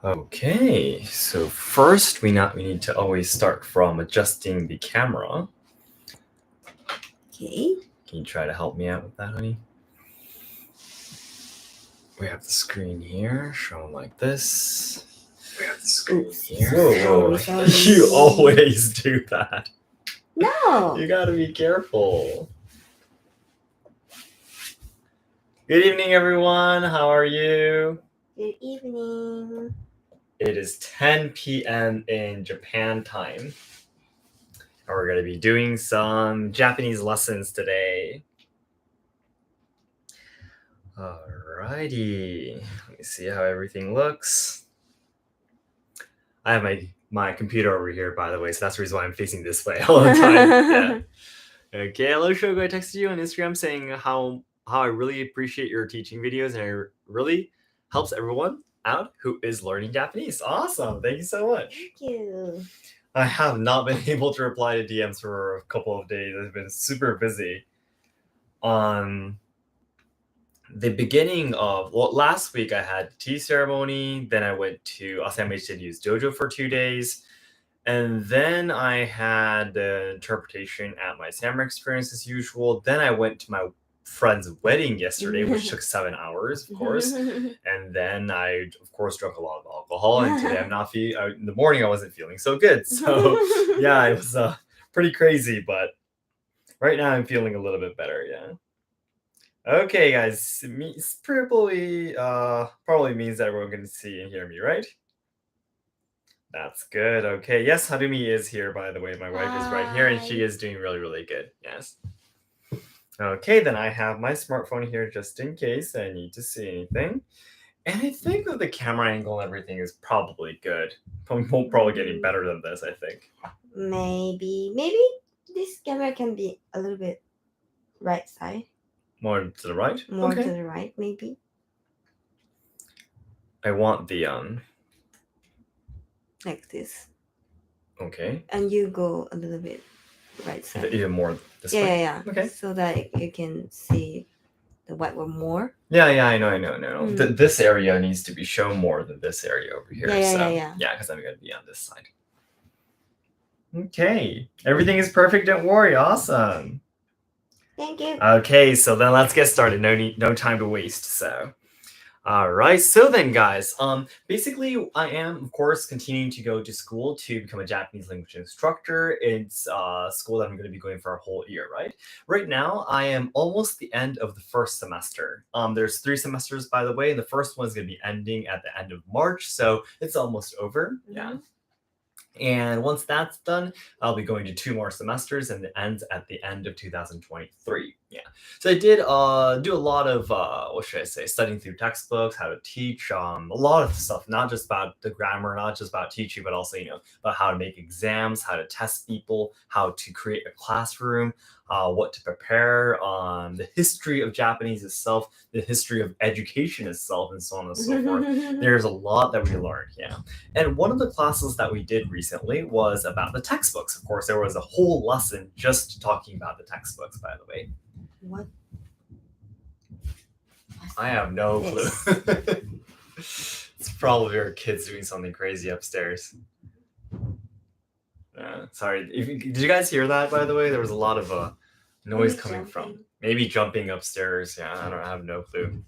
Okay, so first we need to always start from adjusting the camera. Okay. Can you try to help me out with that, honey? We have the screen here, shown like this. We have the screen Oops. here. Whoa. Sorry. You always do that. No. You gotta be careful. Good evening, everyone. How are you? Good evening. It is 10 p.m. in Japan time. And we're going to be doing some Japanese lessons today. Alrighty. Let me see how everything looks. I have my computer over here, by the way, so that's the reason why I'm facing this way all the time. Yeah. Okay, hello Shogo. I texted you on Instagram saying how I really appreciate your teaching videos and it really helps everyone out who is learning Japanese. Awesome. Thank you so much. Thank you. I have not been able to reply to DMs for a couple of days. I've been super busy. The beginning of last week, I had tea ceremony. Then I went to Asayama Ichiden's Dojo for 2 days. And then I had the interpretation at my samurai experience as usual. Then I went to my friend's wedding yesterday, which took 7 hours, of course. And then I, of course, drank a lot of alcohol. And today I'm not in the morning, I wasn't feeling so good. So yeah, it was pretty crazy. But right now I'm feeling a little bit better. Yeah. Okay, guys. It probably means that everyone can see and hear me, right? That's good. Okay. Yes, Harumi is here, by the way. My wife is right here, and she is doing really, really good. Yes. Okay, then I have my smartphone here just in case I need to see anything. And I think that the camera angle and everything is probably good. Probably getting better than this, I think. Maybe this camera can be a little bit right side. More to the right? More to the right, maybe. I want the like this. Okay. And you go a little bit right side. Even more this way? Yeah. Okay. So that you can see the white one more. Yeah, I know. This area needs to be shown more than this area over here. Yeah. Yeah, because I'm going to be on this side. Okay. Everything is perfect. Don't worry. Awesome. Thank you. Okay, so then let's get started. No time to waste. So, all right. So then, guys, basically, I am, of course, continuing to go to school to become a Japanese language instructor. It's a school that I'm going to be going for a whole year, right? Right now, I am almost the end of the first semester. There's 3 semesters, by the way, and the first one is going to be ending at the end of March, so it's almost over. Mm-hmm. Yeah. And once that's done, I'll be going to 2 more semesters, and it ends at the end of 2023. Yeah. So I did do a lot of, what should I say, studying through textbooks, how to teach, a lot of stuff, not just about the grammar, not just about teaching, but also, about how to make exams, how to test people, how to create a classroom, what to prepare, the history of Japanese itself, the history of education itself, and so on and so forth. There's a lot that we learned, yeah. And one of the classes that we did recently was about the textbooks. Of course, there was a whole lesson just talking about the textbooks, by the way. What? I have no clue. It's probably our kids doing something crazy upstairs. Sorry. Did you guys hear that, by the way? There was a lot of noise coming from. Maybe jumping upstairs. Yeah, I have no clue.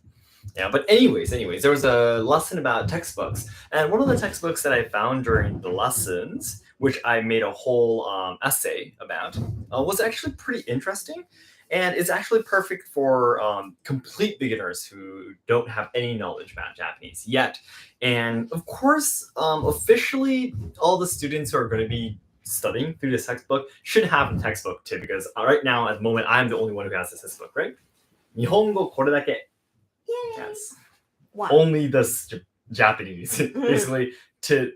Yeah, but anyways, there was a lesson about textbooks. And one of the textbooks that I found during the lessons, which I made a whole essay about, was actually pretty interesting. And it's actually perfect for complete beginners who don't have any knowledge about Japanese yet. And of course, officially, all the students who are going to be studying through this textbook should have the textbook too, because right now, at the moment, I'm the only one who has this textbook, right? Nihongo kore dake. Yes. Wow. Only this Japanese. Basically, to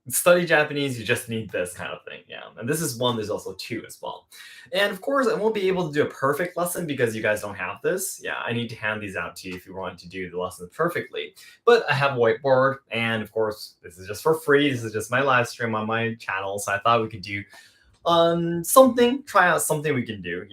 study Japanese, you just need this kind of thing. Yeah. And this is one, there's also 2 as well. And of course, I won't be able to do a perfect lesson because you guys don't have this. Yeah, I need to hand these out to you if you want to do the lessons perfectly. But I have a whiteboard, and of course, this is just for free. This is just my live stream on my channel. So I thought we could do try out something we can do,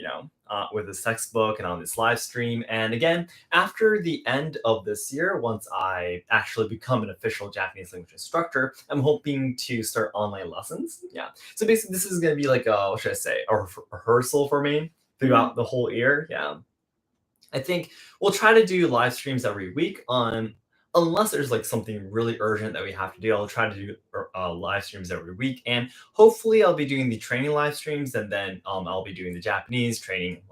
with this textbook and on this live stream. And again, after the end of this year, once I actually become an official Japanese language instructor, I'm hoping to start online lessons. Yeah. So basically, this is going to be like what should I say, a rehearsal for me throughout the whole year. Yeah. I think we'll try to do live streams every week unless there's like something really urgent that we have to do. I'll try to do live streams every week, and hopefully I'll be doing the training live streams, and then I'll be doing the Japanese training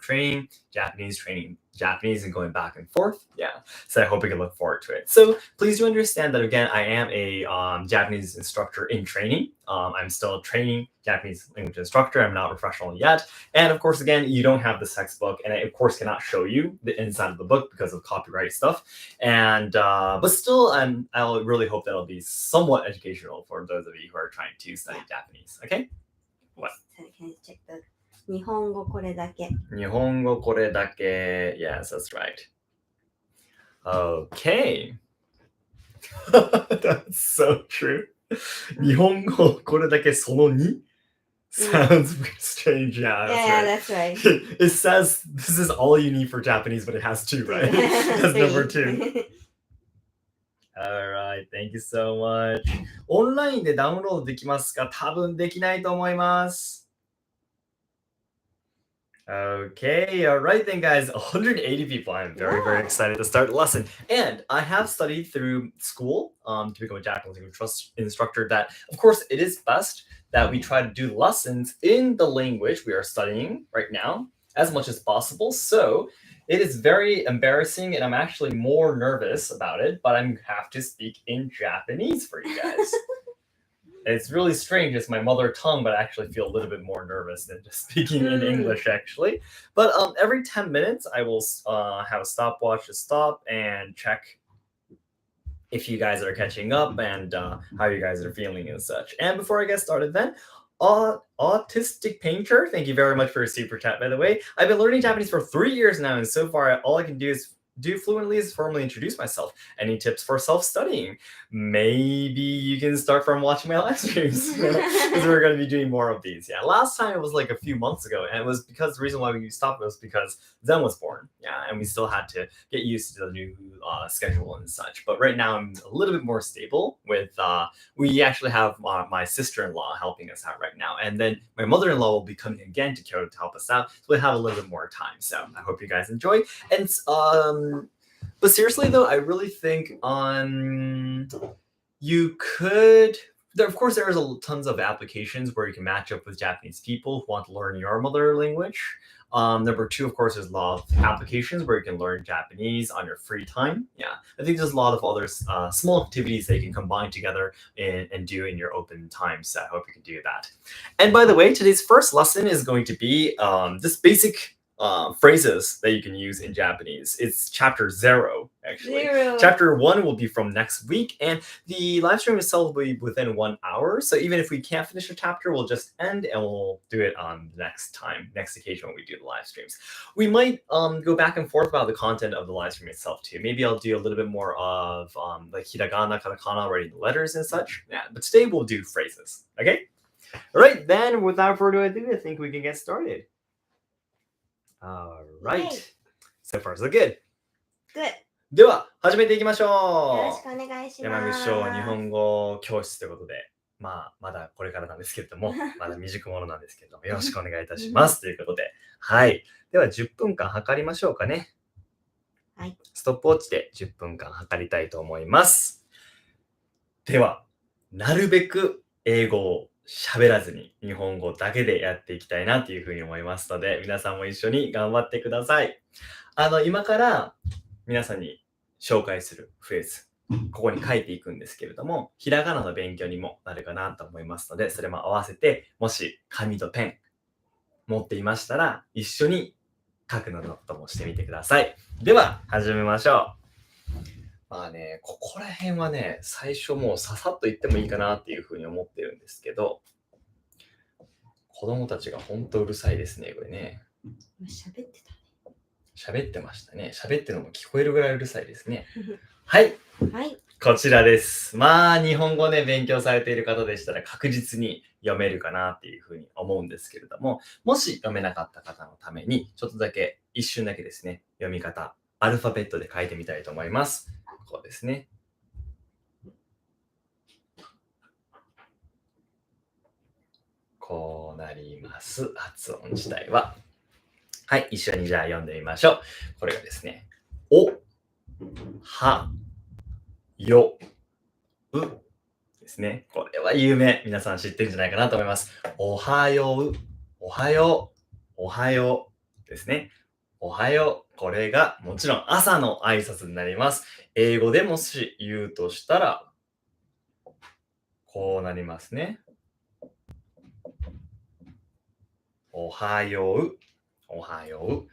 training, Japanese training, Japanese, and going back and forth. Yeah, so I hope we can look forward to it. So please do understand that again, I am a Japanese instructor in training. I'm still training Japanese language instructor. I'm not professional yet. And of course, again, you don't have this textbook, and I, of course, cannot show you the inside of the book because of copyright stuff. And but still, I really hope that it'll be somewhat educational for those of you who are trying to study Japanese. Okay? What? Can you check the 日本語これだけ? 日本語これだけ. Yes, that's right. Okay. That's so true. 日本語これだけその2? Sounds strange. Yeah, that's right. It says this is all you need for Japanese, but it has 2, right? That's number 2. All right, thank you so much. オンラインでダウンロードできますか？多分できないと思います。Okay, all right then, guys. 180 people. I'm very, very excited to start the lesson. And I have studied through school to become a Japanese language instructor that, of course, it is best that we try to do lessons in the language we are studying right now as much as possible. So it is very embarrassing, and I'm actually more nervous about it, but I have to speak in Japanese for you guys. It's really strange. It's my mother tongue, but I actually feel a little bit more nervous than just speaking in English, actually. But every 10 minutes, I will have a stopwatch to stop and check if you guys are catching up and how you guys are feeling and such. And before I get started then, Autistic Painter, thank you very much for your super chat, by the way. I've been learning Japanese for 3 years now, and so far all I can do fluently is formally introduce myself. Any tips for self-studying? Maybe you can start from watching my live streams, because we're going to be doing more of these. Yeah, last time it was like a few months ago, and it was because the reason why we stopped was because Zen was born. Yeah, and we still had to get used to the new schedule and such. But right now I'm a little bit more stable with, we actually have my sister-in-law helping us out right now. And then my mother-in-law will be coming again to Kyoto to help us out. So we have a little bit more time. So I hope you guys enjoy. And but seriously though, I really think you could. Of course, there's tons of applications where you can match up with Japanese people who want to learn your mother language. Number 2, of course, there's a lot of applications where you can learn Japanese on your free time. Yeah, I think there's a lot of other small activities that you can combine together and do in your open time. So I hope you can do that. And by the way, today's first lesson is going to be just basic phrases that you can use in Japanese. It's chapter 0, actually. Chapter 1 will be from next week, and the live stream itself will be within 1 hour. So even if we can't finish a chapter, we'll just end and we'll do it on the next occasion when we do the live streams. We might go back and forth about the content of the live stream itself too. Maybe I'll do a little bit more of like hiragana, katakana, writing the letters and such. Yeah, but today we'll do phrases. Okay? All right, then without further ado, I think we can get started. All right. Yay. So far, so good. Good. では、始めていきましよろょしくお願いしう。ます。山口翔日本語教室ということで、まだこれからなんですけれども、まだ未熟者なんですけれども、よろしくお願いいたしますということで、はい。では、10分間測りましょうかね。はい。ストップウォッチで10分間測りたいと思います。では、なるべく英語を喋らずに日本語だけでやっていきたいなというふうに思いますので、皆さんも一緒に頑張ってください。今から皆さんに紹介するフレーズ、ここに書いていくんですけれども、ひらがなの勉強にもなるかなと思いますので、それも合わせて、もし紙とペン持っていましたら、一緒に書くのともしてみてください。では、始めましょう。まあね、ここら辺はね、最初もうささっと言ってもいいかなっていうふうに思ってるんですけど、子供たちがほんとうるさいですね、これね。喋ってたね。喋ってましたね。喋ってるのも聞こえるぐらいうるさいですね。はい。はい。こちらです。まあ、日本語ね、勉強されている方でしたら確実に読めるかなっていうふうに思うんですけれども、もし読めなかった方のために、ちょっとだけ、一瞬だけですね、読み方、アルファベットで書いてみたいと思います。こうですね。こうなります。発音自体は。はい、一緒にじゃあ読んでみましょう。これがですね、お、は、よ、うですね。これは有名。皆さん知ってるんじゃないかなと思います。おはよう、おはよう、おはようですね。おはよう。これがもちろん朝の挨拶になります。英語でもし言うとしたら、こうなりますね。おはよう、おはよう。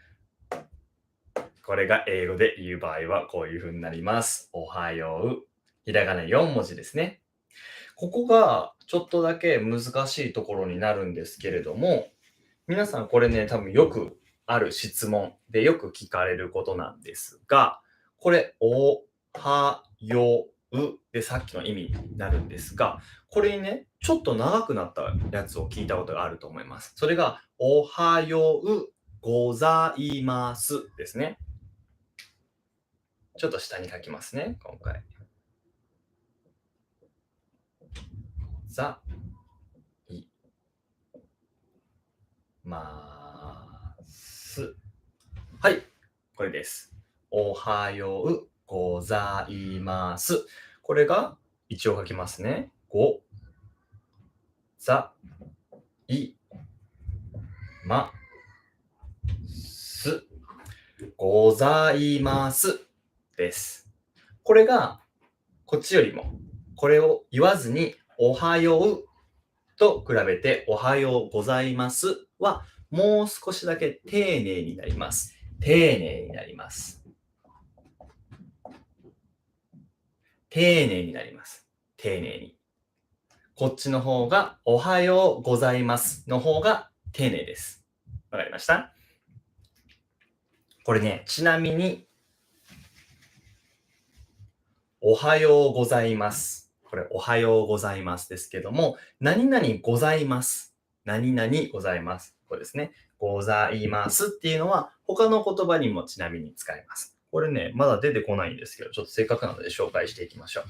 これが英語で言う場合はこういう風になります。おはよう。ひらがな4文字ですね。ここがちょっとだけ難しいところになるんですけれども、皆さんこれね、多分よくある質問でよく聞かれることなんですが、これ、おはようでさっきの意味になるんですが、これにね、ちょっと長くなったやつを聞いたことがあると思います。それが、おはようございますですね。ちょっと下に書きますね、今回。ざ、い、ます。はい、これです。おはようございます。これが一応書きますね。ご、ざ、い、ま、す。ございますです。これがこっちよりも、これを言わずに、おはようと比べて、おはようございますは、もう少しだけ丁寧になります。丁寧になります。丁寧になります。丁寧に。こっちの方が、おはようございますの方が丁寧です。わかりました？これね、ちなみに、おはようございます。これ、おはようございますですけども、何々ございます。何々ございます。これですね。ございますっていうのは、他の言葉にもちなみに使えます。これね、まだ出てこないんですけど、ちょっとせっかくなので紹介していきましょう。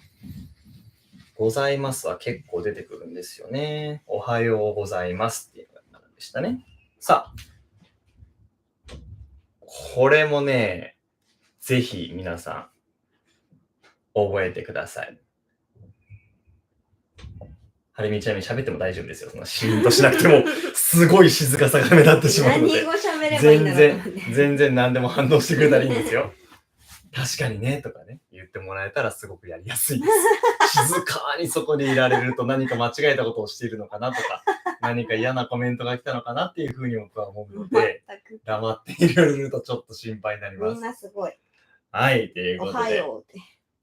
ございますは結構出てくるんですよね。おはようございますっていうのがでしたね。さあ、これもね、ぜひ皆さん、覚えてください。はるみちなみに喋っても大丈夫ですよ。そのシーンとしなくても、すごい静かさが目立ってしまうので。何語喋ればいいんだろうと思って全然何でも反応してくれたらいいんですよ。確かにね、とかね、言ってもらえたらすごくやりやすいです。静かにそこにいられると何か間違えたことをしているのかなとか、何か嫌なコメントが来たのかなっていうふうに僕は思うので、黙っていられるとちょっと心配になります。みんなすごい。はい、ということで。おはようって。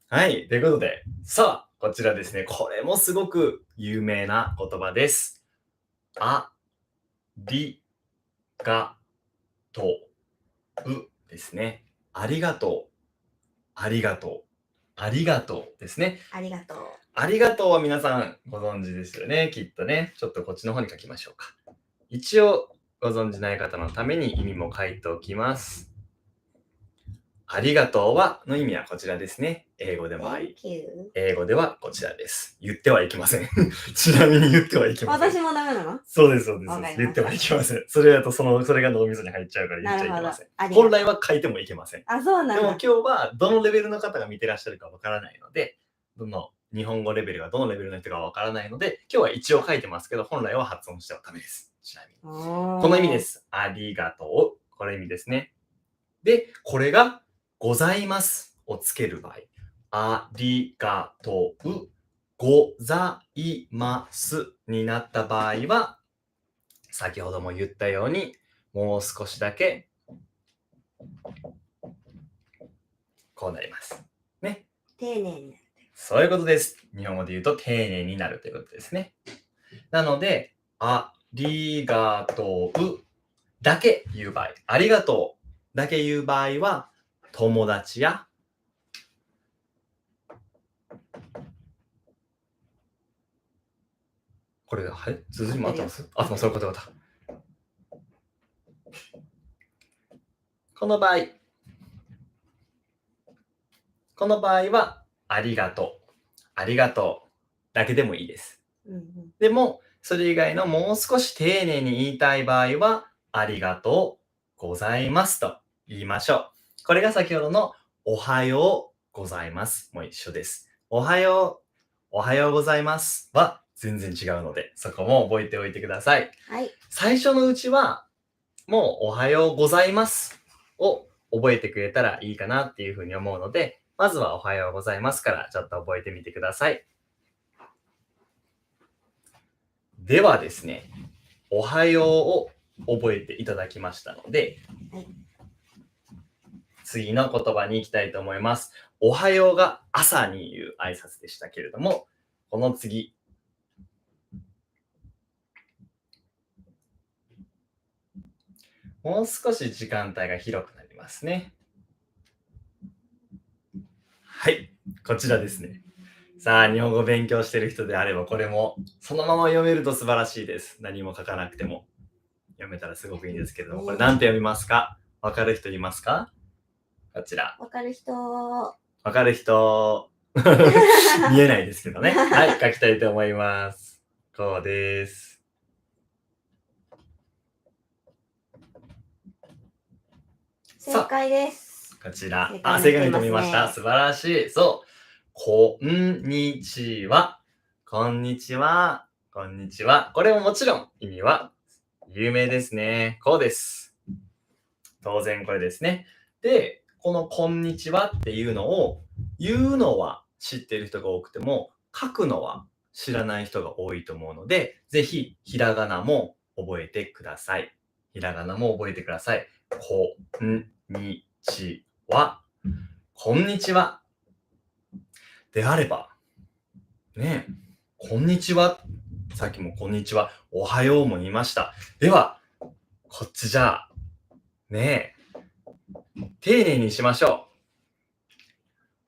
はい、ということで、さあ、こちらですね、これもすごく有名な言葉です。ありがとうですね。ありがとう。ありがとう。ありがとうですね。ありがとう。ありがとうは皆さんご存知ですよね、きっとね。ちょっとこっちの方に書きましょうか。一応ご存知ない方のために意味も書いておきます。ありがとうはの意味はこちらですね。英語でもあり。Thank you. 英語ではこちらです。言ってはいけません。ちなみに言ってはいけません。私もダメなの？そうです、そうです。わかりました言ってはいけません。それだとそれが脳みそに入っちゃうから言っちゃいけません。なるほど。本来は書いてもいけません。あ、そうなんだ。でも今日はどのレベルの方が見てらっしゃるかわからないので、日本語レベルがどのレベルの人かわからないので、今日は一応書いてますけど、本来は発音してはダメです。ちなみに。この意味です。ありがとう。この意味ですね。で、これがございますをつける場合、ありがとう、ございますになった場合は、先ほども言ったように、もう少しだけ、こうなります。ね。丁寧になる。そういうことです。日本語で言うと丁寧になるということですね。なので、ありがとうだけ言う場合、ありがとうだけ言う場合は、友達やこれ、はい、綴りも合ってます？あ、そういうことだ。この場合は、ありがとう。ありがとうだけでもいいです。うんうん。でも、それ以外のもう少し丁寧に言いたい場合は、ありがとうございますと言いましょう。これが先ほどのおはようございますも一緒です。おはようございますは全然違うので、そこも覚えておいてください。はい。最初のうちは、もうおはようございますを覚えてくれたらいいかなっていうふうに思うので、まずはおはようございますからちょっと覚えてみてください。ではですね、おはようを覚えていただきましたので、はい。次の言葉に行きたいと思います。おはようが朝に言う挨拶でしたけれども、この次。もう少し時間帯が広くなりますね。はい、こちらですね。さあ、日本語勉強してる人であれば、これもそのまま読めると素晴らしいです。何も書かなくても。読めたらすごくいいんですけれども、これ何て読みますか？わかる人いますか？こちら。わかる人。わかる人。見えないですけどね。はい、書きたいと思います。こうです。正解です。こちら。正解に正解に飛びました。素晴らしい。そう。こんにちは。こんにちは。こんにちは。これももちろん意味は有名ですね。こうです。当然これですね。で、このこんにちはっていうのを言うのは知っている人が多くても、書くのは知らない人が多いと思うので、ぜひひらがなも覚えてください。ひらがなも覚えてください。こんにちは。こんにちは。であれば、ねえ、こんにちは。さっきもこんにちは。おはようも言いました。では、こっちじゃあ、ねえ、丁寧にしましょう。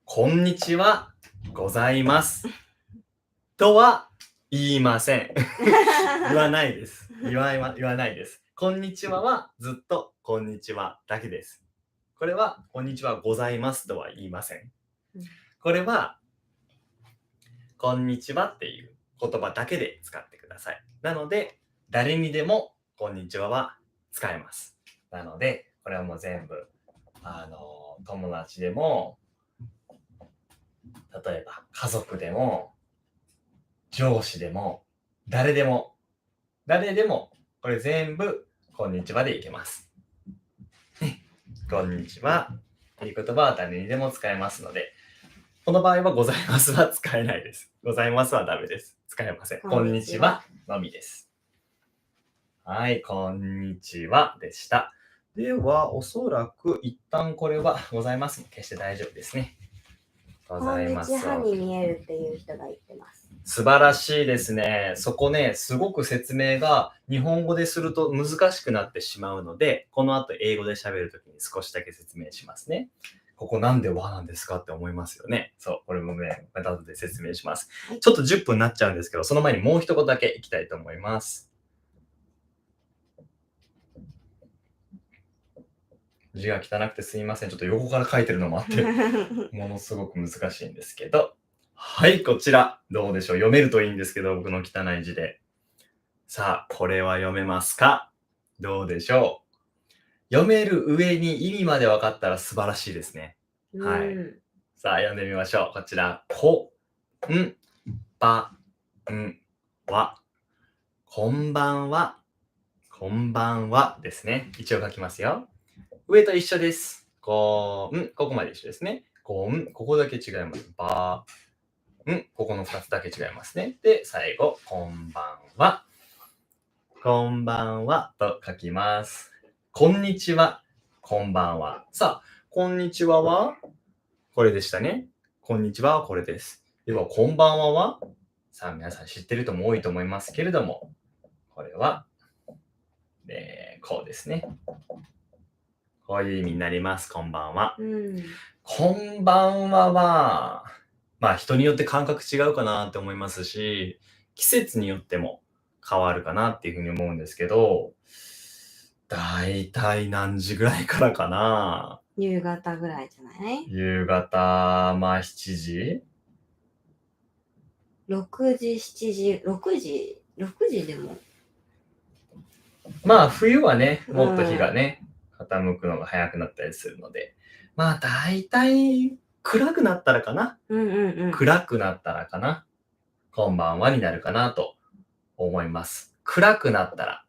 こんにちはございます。とは言いません。言わないです。言わないです。こんにちははずっとこんにちはだけです。これはこんにちはございますとは言いません。これはこんにちはっていう言葉だけで使ってください。なので誰にでもこんにちはは使えます。なのでこれはもう全部友達でも、例えば家族でも上司でも誰でもこれ全部こんにちはでいけます。こんにちはっていう言葉は誰にでも使えますので、この場合はございますは使えないです。ございますはダメです。使えません。こんにちはのみです。はい、こんにちはでした。では、おそらく一旦これはございますも消して大丈夫ですね。ございます。こんにちはに見えるっていう人が言ってます。素晴らしいですね。そこね、すごく説明が日本語ですると難しくなってしまうので、この後英語で喋るときに少しだけ説明しますね。ここなんで和なんですかって思いますよね。そう、これもね、また後で説明します。ちょっと10分になっちゃうんですけど、その前にもう一言だけいきたいと思います。字が汚くてすいません。ちょっと横から書いてるのもあって、ものすごく難しいんですけど。はい、こちら。どうでしょう。読めるといいんですけど、僕の汚い字で。さあ、これは読めますか？どうでしょう？読める上に意味まで分かったら素晴らしいですね。はい。さあ、読んでみましょう。こちら。こんばんは。こんばんは。こんばんはですね。一応書きますよ。上と一緒です。ここまで一緒ですね。ここだけ違います。ここの2つだけ違いますね。で、最後、こんばんは。こんばんはと書きます。こんにちは。こんばんは。さあ、こんにちははこれでしたね。こんにちははこれです。では、こんばんははさあ、皆さん知ってる人も多いと思いますけれども、これは、こうですね。こういう意味になります。こんばんは。こんばんはは、まあ人によって感覚違うかなって思いますし、季節によっても変わるかなっていうふうに思うんですけど、だいたい何時ぐらいからかな。夕方ぐらいじゃない？夕方、まあ7時 6時、7時、6時でも。まあ冬はね、もっと日がね、傾くのが早くなったりするので、まあだいたい暗くなったらかな。暗くなったらかな。こんばんはになるかなと思います。暗くなったら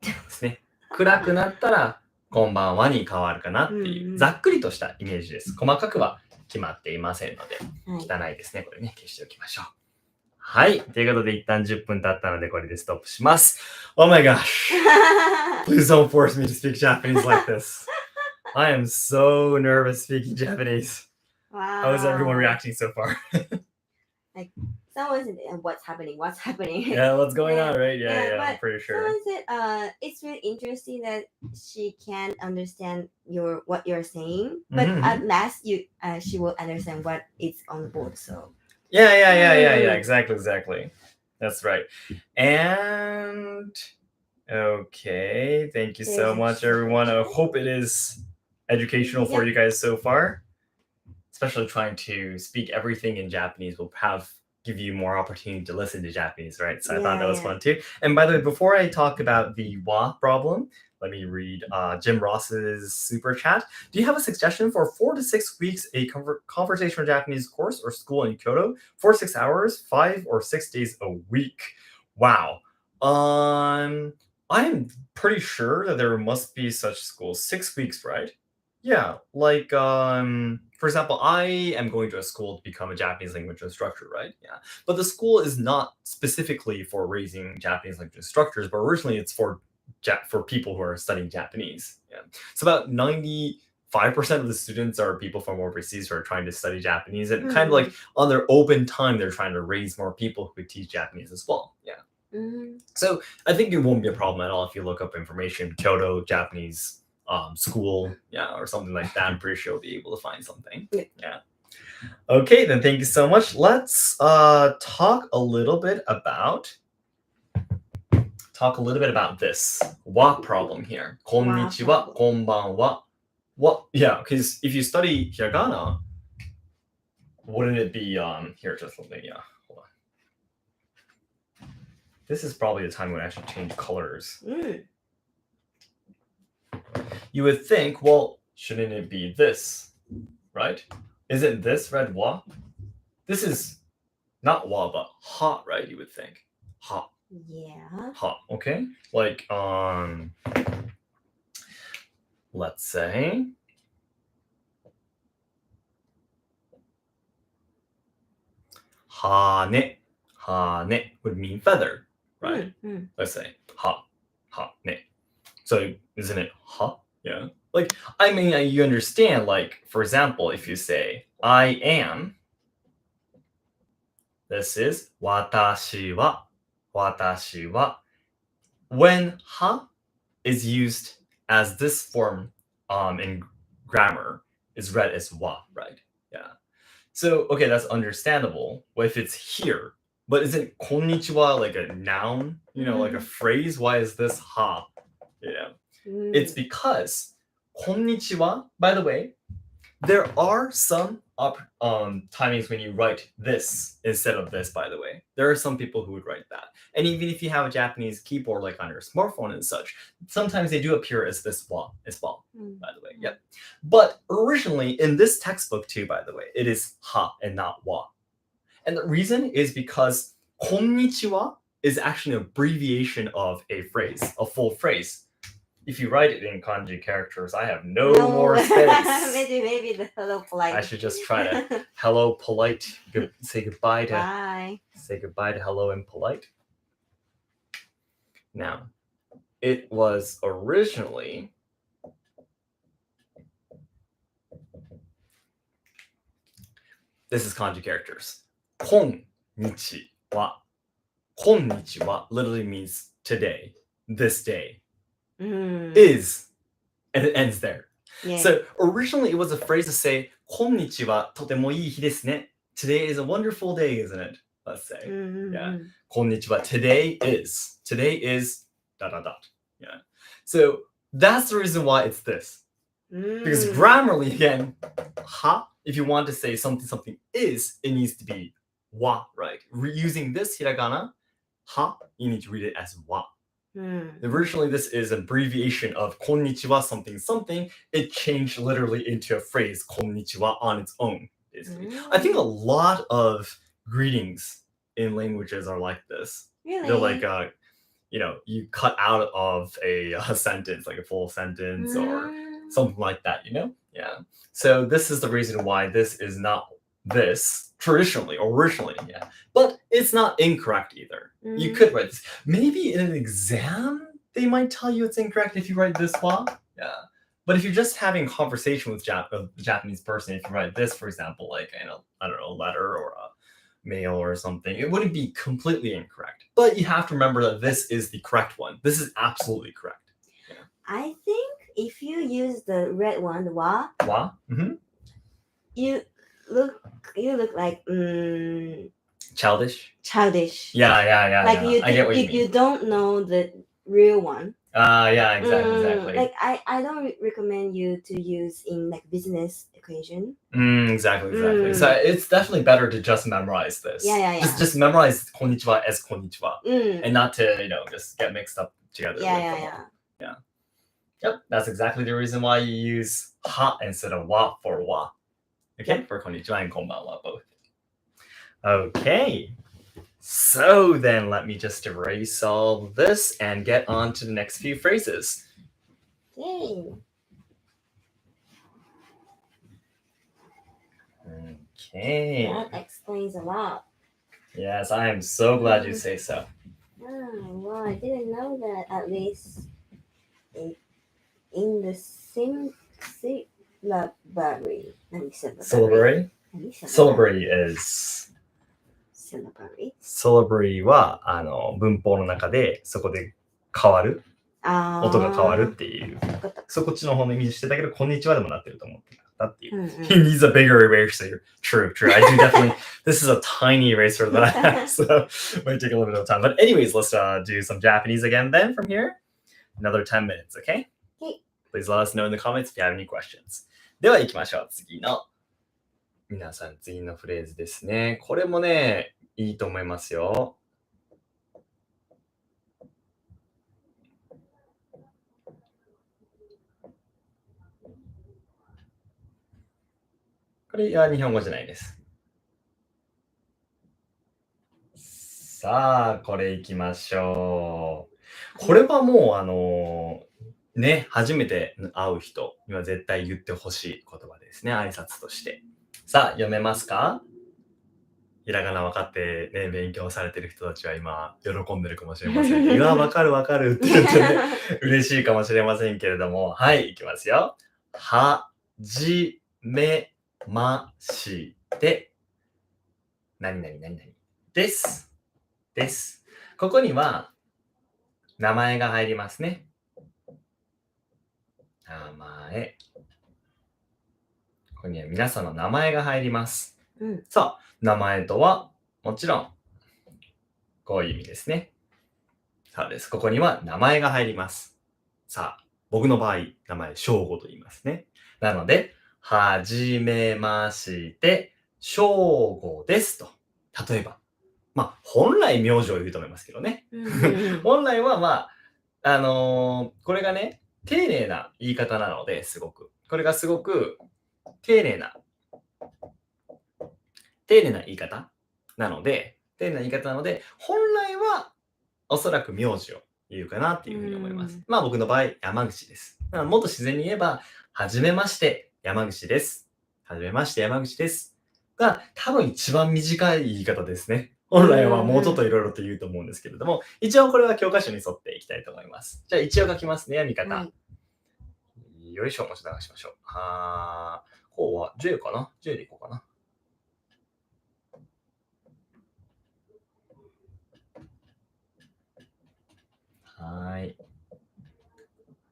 ですね。暗くなったらこんばんはに変わるかなっていう、ざっくりとしたイメージです。細かくは決まっていませんので、汚いですね。これね、消しておきましょう。はい。ということで、一旦10分経ったので、これでストップします。Oh my gosh. Please don't force me to speak Japanese like this. I am so nervous speaking Japanese. Wow. How is everyone reacting so far? Someone said, what's happening? Yeah, what's going on, right? Yeah, I'm pretty sure. Someone said, it's really interesting that she can understand what you're saying, but at mass, she will understand what is on the board. So yeah. Exactly. That's right. And okay, thank you so much, everyone. I hope it is educational for you guys so far. Especially trying to speak everything in Japanese will give you more opportunity to listen to Japanese, right? So I thought that was fun too. And by the way, before I talk about the wa problem, let me read Jim Ross's super chat. Do you have a suggestion for 4 to 6 weeks a conversational Japanese course or school in Kyoto? 4 to 6 hours, 5 or 6 days a week. Wow. I'm pretty sure that there must be such schools. 6 weeks, right? Yeah, like for example, I am going to a school to become a Japanese language instructor, right? Yeah. But the school is not specifically for raising Japanese language instructors, but originally it's for people who are studying Japanese. Yeah. So about 95% of the students are people from overseas who are trying to study Japanese, and kind of like on their open time, they're trying to raise more people who could teach Japanese as well. Yeah. So I think it won't be a problem at all if you look up information, Kyoto Japanese school, or something like that. I'm pretty sure you'll be able to find something. Yeah. Okay, then thank you so much. Let's talk a little bit about this wa problem here. Konnichiwa, konbanwa. What? Yeah, because if you study hiragana, wouldn't it be here? Just let me hold on. This is probably the time when I should change colors. You would think, well, shouldn't it be this, right? Isn't this red wa? This is not wa, but ha, right? You would think. Ha. Yeah. Ha, okay? Like, let's say, hane. Hane would mean feather, right? Let's say, ha, ne. So isn't it ha? Yeah. Like, I mean, you understand, like, for example, if you say, I am, this is watashi wa. Watashi wa. When ha is used as this form in grammar, is read as wa, right? Yeah. So, okay, that's understandable if it's here. But isn't konnichiwa like a noun? Like a phrase? Why is this ha? It's because konnichiwa, by the way, there are some timings when you write this instead of this, by the way. There are some people who would write that. And even if you have a Japanese keyboard like on your smartphone and such, sometimes they do appear as this wa as well, by the way. Yep. But originally in this textbook too, by the way, it is ha and not wa. And the reason is because konnichiwa is actually an abbreviation of a phrase, a full phrase. If you write it in kanji characters, I have no more space. maybe the hello polite. I should just try to hello polite. Say goodbye to Bye. Say goodbye to hello and polite. Now, it was originally this is kanji characters. Konnichiwa. Konnichiwa literally means today, this day. Is, and it ends there. So originally it was a phrase to say konnichiwa totemo ii hi desu ne, Today is a wonderful day, isn't it? Let's say. Mm-hmm. Yeah. Konnichiwa. Today is dot dot dot. Yeah. So that's the reason why it's this. Because grammarly, again, ha, if you want to say something is, it needs to be wa, right? Using this hiragana, ha, you need to read it as wa. Originally, this is an abbreviation of konnichiwa something. It changed literally into a phrase, konnichiwa, on its own. Basically. I think a lot of greetings in languages are like this. Really? They're like, you cut out of a sentence, like a full sentence or something like that, Yeah. So this is the reason why this is not this originally, yeah. But it's not incorrect either. You could write this. Maybe in an exam, they might tell you it's incorrect if you write this wa. Yeah. But if you're just having a conversation with a Japanese person, if you write this, for example, like, I don't know, a letter or a mail or something, it wouldn't be completely incorrect. But you have to remember that this is the correct one. This is absolutely correct. Yeah. I think if you use the red one, the wa, you look like childish. Yeah. Like I get what you mean. You don't know the real one. Yeah, exactly. Like I don't recommend you to use in like business occasion. Exactly. So it's definitely better to just memorize this. Yeah. Just memorize konnichiwa as konnichiwa, and not to just get mixed up together. Yeah. Yep, that's exactly the reason why you use ha instead of wa for wa. Okay, for konnichiwa and konbanwa both. Okay. So then let me just erase all this and get on to the next few phrases. Okay. That explains a lot. Yes, I am so glad you say so. Well, I didn't know that at least in the syllabary. Syllabary is... syllabary は文法の中でそこで変わる音が変わるっていうこっちの方のイメージしてたけどこんにちはでもなってると思ってたっていう He needs a bigger eraser. True. I do definitely. This is a tiny eraser that I have, so it might take a little bit of time. But anyways, let's do some Japanese again then from here. Another 10 minutes, okay? Please let us know in the comments if you have any questions. では行きましょう。次の皆さん次のフレーズですね。これもねいいと思いますよ。これは日本語じゃないです。さあ、これいきましょう。これはもう初めて会う人には絶対言ってほしい言葉ですね。挨拶として。さあ、読めますか？ひらがな分かってね、勉強されてる人たちは今、喜んでるかもしれません。うわ、分かるって言ってね、嬉しいかもしれませんけれども、はい、いきますよ。はじめまして。何々です。ここには、名前が入りますね。名前。ここには皆さんの名前が入ります。さあ、名前とはもちろんこういう意味ですね。そうです。ここには名前が入ります。さあ、僕の場合、名前、Shogoと言いますね。なので、はじめまして、Shogoですと。例えば、本来名字を言うと思いますけどね。本来はこれがね、丁寧な言い方なので、これがすごく丁寧な言い方なので、本来はおそらく名字を言うかなっていうふうに思います。僕の場合、山口です。もっと自然に言えば、はじめまして、山口です。が多分一番短い言い方ですね。本来はもうちょっといろいろと言うと思うんですけれども、一応これは教科書に沿っていきたいと思います。じゃあ一応書きますね、読み方。よいしょ、もうちょっと流しましょう。こうは J かな ?J でいこうかな。はい。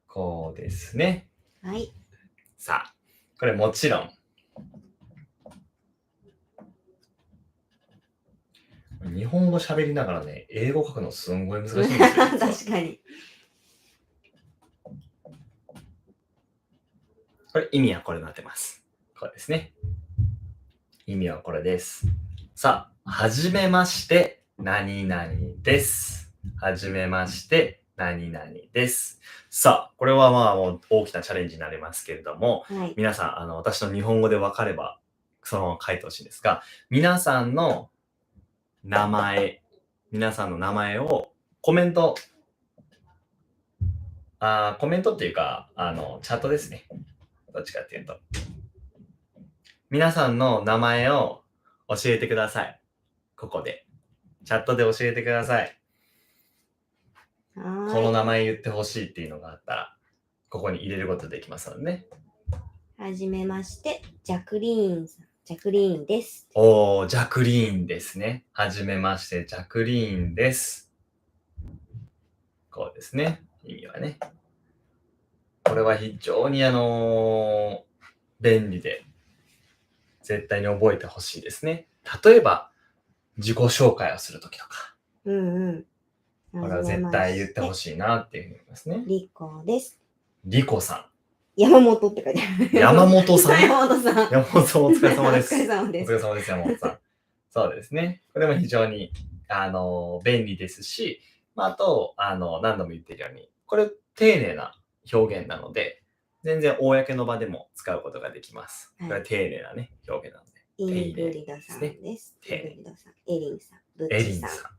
こうですね。はい。さあ、これもちろん。日本語喋りながらね、英語書くのすんごい難しいんですよ。実は確かに。これ意味はこれになってます。これですね。意味はこれです。さあ、はじめまして、何々です。はじめまして、何々です。さあ、これはまあもう大きなチャレンジになりますけれども、はい。皆さん、私の日本語で分かれば、そのまま書いてほしいんですが、皆さんの名前をコメントっていうか、チャットですね。どっちかっていうと。皆さんの名前を教えてください。ここで。チャットで教えてください。この名前言ってほしいっていうのがあったら、ここに入れることできますのでね。はじめまして、ジャクリーンさん。ジャクリーンです。ジャクリーンですね。はじめまして、ジャクリーンです。こうですね。意味はね。これは非常に便利で、絶対に覚えてほしいですね。例えば、自己紹介をするときとか。ここれは絶対言ってほしいなっていうふうに思いますね。リコです。リコさん。山本って書いてある。山本さん。山本さん。山本さんお疲れ様です。お疲れ様です。お疲れ様です、山本さん。そうですね。これも非常に、便利ですし、あと、何度も言ってるように、これ丁寧な表現なので、全然公の場でも使うことができます。これは丁寧なね、表現なので。イングリドさんです。イングリドさん。エリンさん。ブッチさん。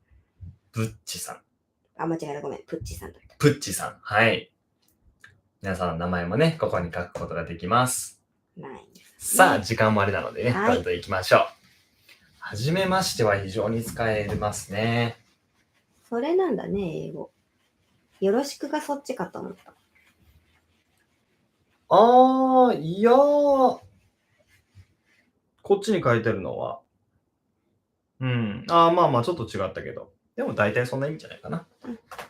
ブッチさん。間違えた、ごめん。プッチさんと。プッチさん。はい。皆さんの名前もね、ここに書くことができます。さあ、時間もあれなのでね、どんどん行きましょう。はじめましては非常に使えますね。それなんだね、英語。よろしくがそっちかと思った。いやー、こっちに書いてるのは、まあちょっと違ったけど、でも大体そんな意味じゃないかな。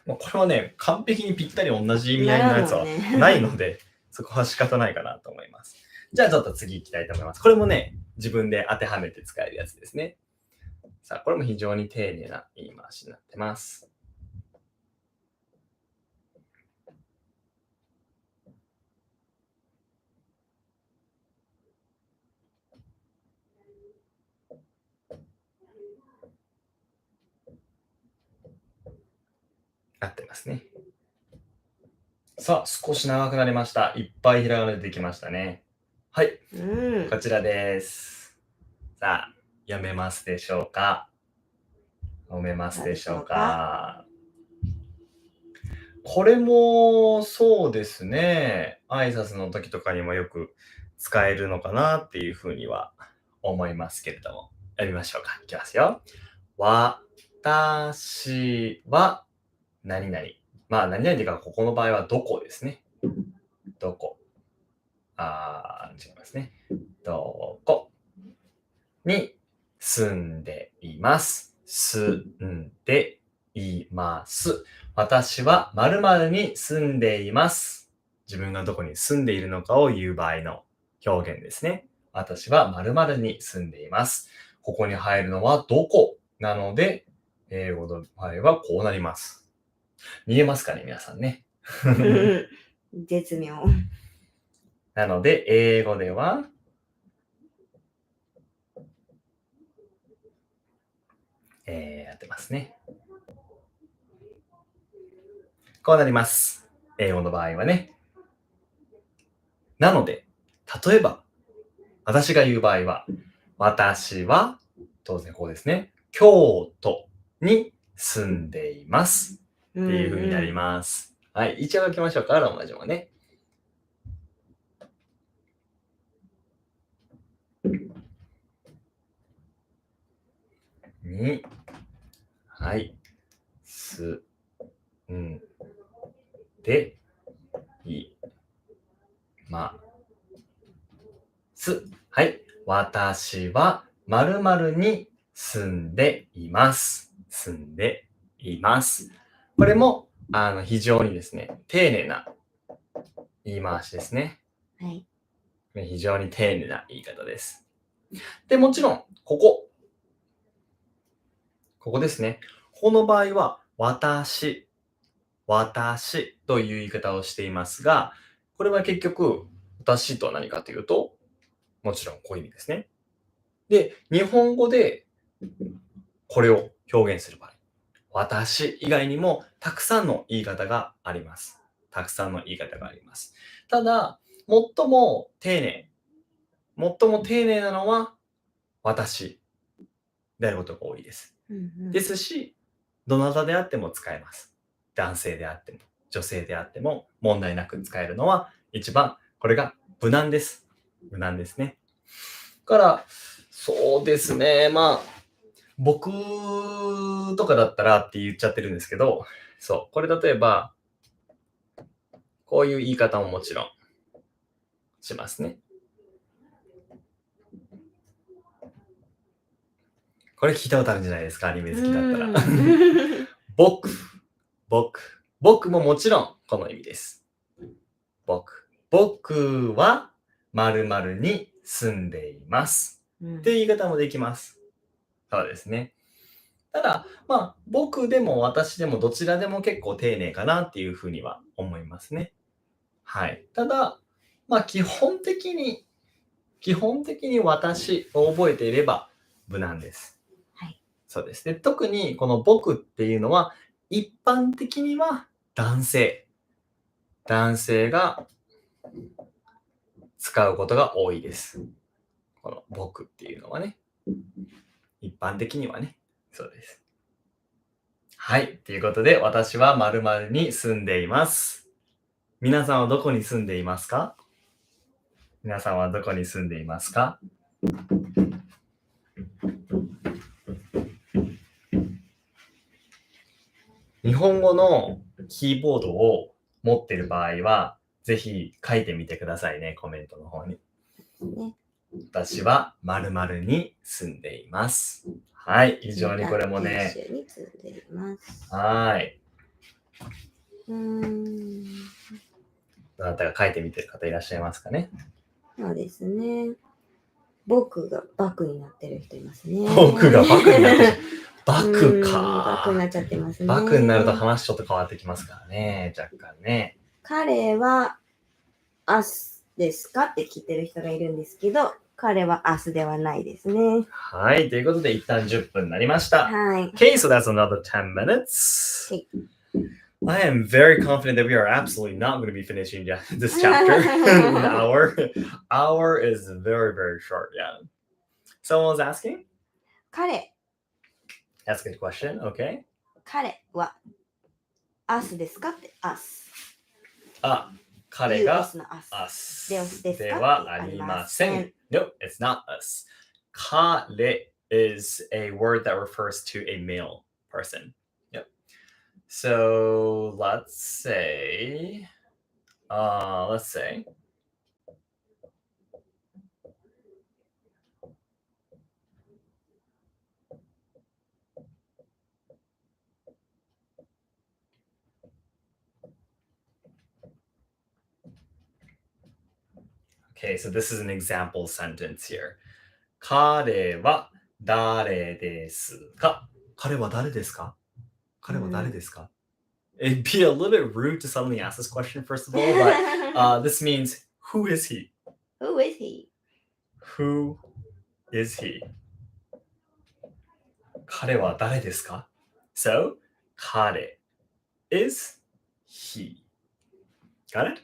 もうこれはね、完璧にぴったり同じ意味合いのやつはないので、そこは仕方ないかなと思います。じゃあちょっと次行きたいと思います。これもね、自分で当てはめて使えるやつですね。さあ、これも非常に丁寧な言い回しになってます。合ってますね。さあ、少し長くなりました。いっぱいひらがな出てきましたね。はい。こちらです。さあ、読めますでしょうか？読めますでしょうか？これもそうですね。挨拶の時とかにもよく使えるのかなっていうふうには思いますけれども。読みましょうか。いきますよ。私は何々。何々というか、ここの場合はどこですね。どこ。違いますね。どこに住んでいます。住んでいます。私は〇〇に住んでいます。自分がどこに住んでいるのかを言う場合の表現ですね。私は〇〇に住んでいます。ここに入るのはどこなので、英語の場合はこうなります。見えますかね、皆さんね。絶妙。なので、英語では、やってますね。こうなります。英語の場合はね。なので、例えば、私が言う場合は、私は、当然こうですね。京都に住んでいます。っていう風になります。はい。一応書きましょうか、ローマ字もね。に、はい。住んでいます。はい。私は〇〇に住んでいます。住んでいます。これも、非常にですね、丁寧な言い回しですね。はい。非常に丁寧な言い方です。で、もちろん、こここですね。この場合は、私という言い方をしていますが、これは結局、私とは何かというと、もちろんこういう意味ですね。で、日本語でこれを表現する場合、私以外にもたくさんの言い方があります。たくさんの言い方があります。ただ、最も丁寧なのは私であることが多いです。ですし、どなたであっても使えます。男性であっても、女性であっても問題なく使えるのは一番、これが無難です。無難ですね。だから、そうですね。まあ、僕とかだったらって言っちゃってるんですけど、そう、これ例えば、こういう言い方ももちろんしますね。これ聞いたことあるんじゃないですか、アニメ好きだったら。僕ももちろんこの意味です。僕は〇〇に住んでいます。っていう言い方もできます。そうですね。ただ、まあ、僕でも私でもどちらでも結構丁寧かなっていうふうには思いますね。はい。ただ、まあ、基本的に私を覚えていれば無難です。はい。そうですね。特にこの僕っていうのは一般的には男性が使うことが多いです。この僕っていうのはね。一般的にはね。そうです。はい。ということで、私は〇〇に住んでいます。皆さんはどこに住んでいますか？皆さんはどこに住んでいますか？日本語のキーボードを持っている場合は、ぜひ書いてみてくださいね、コメントの方に。ね、私は〇〇に住んでいます。はい、非常にこれもね。九州に住んでいます。はい。どなたが書いてみてる方いらっしゃいますかね？そうですね。僕がバクになってる人いますね。僕がバクになってる。バクバクにか。なっちゃってますね。バクになると話ちょっと変わってきますからね、若干ね。彼はアスですかって聞いてる人がいるんですけど、彼はアスではないですね。はい、ということで一旦10分になりました。はい。Okay, so that's another 10 minutes. I am very confident that we are absolutely not going to be finishing this chapter in an hour. Hour is very, very short, yeah. Someone was asking? 彼 That's a good question, okay. 彼はアスですかってアス。あ、彼が US のアス。 us ですかではありません。No, it's not us. 彼 is a word that refers to a male person. Yep. So let's say, okay, so this is an example sentence here. 彼は誰ですか？彼は誰ですか？彼は誰ですか？ It'd be a little bit rude to suddenly ask this question, first of all, but this means, who is he? Who is he? Who is he? 彼は誰ですか？ So, 彼 is he. Got it?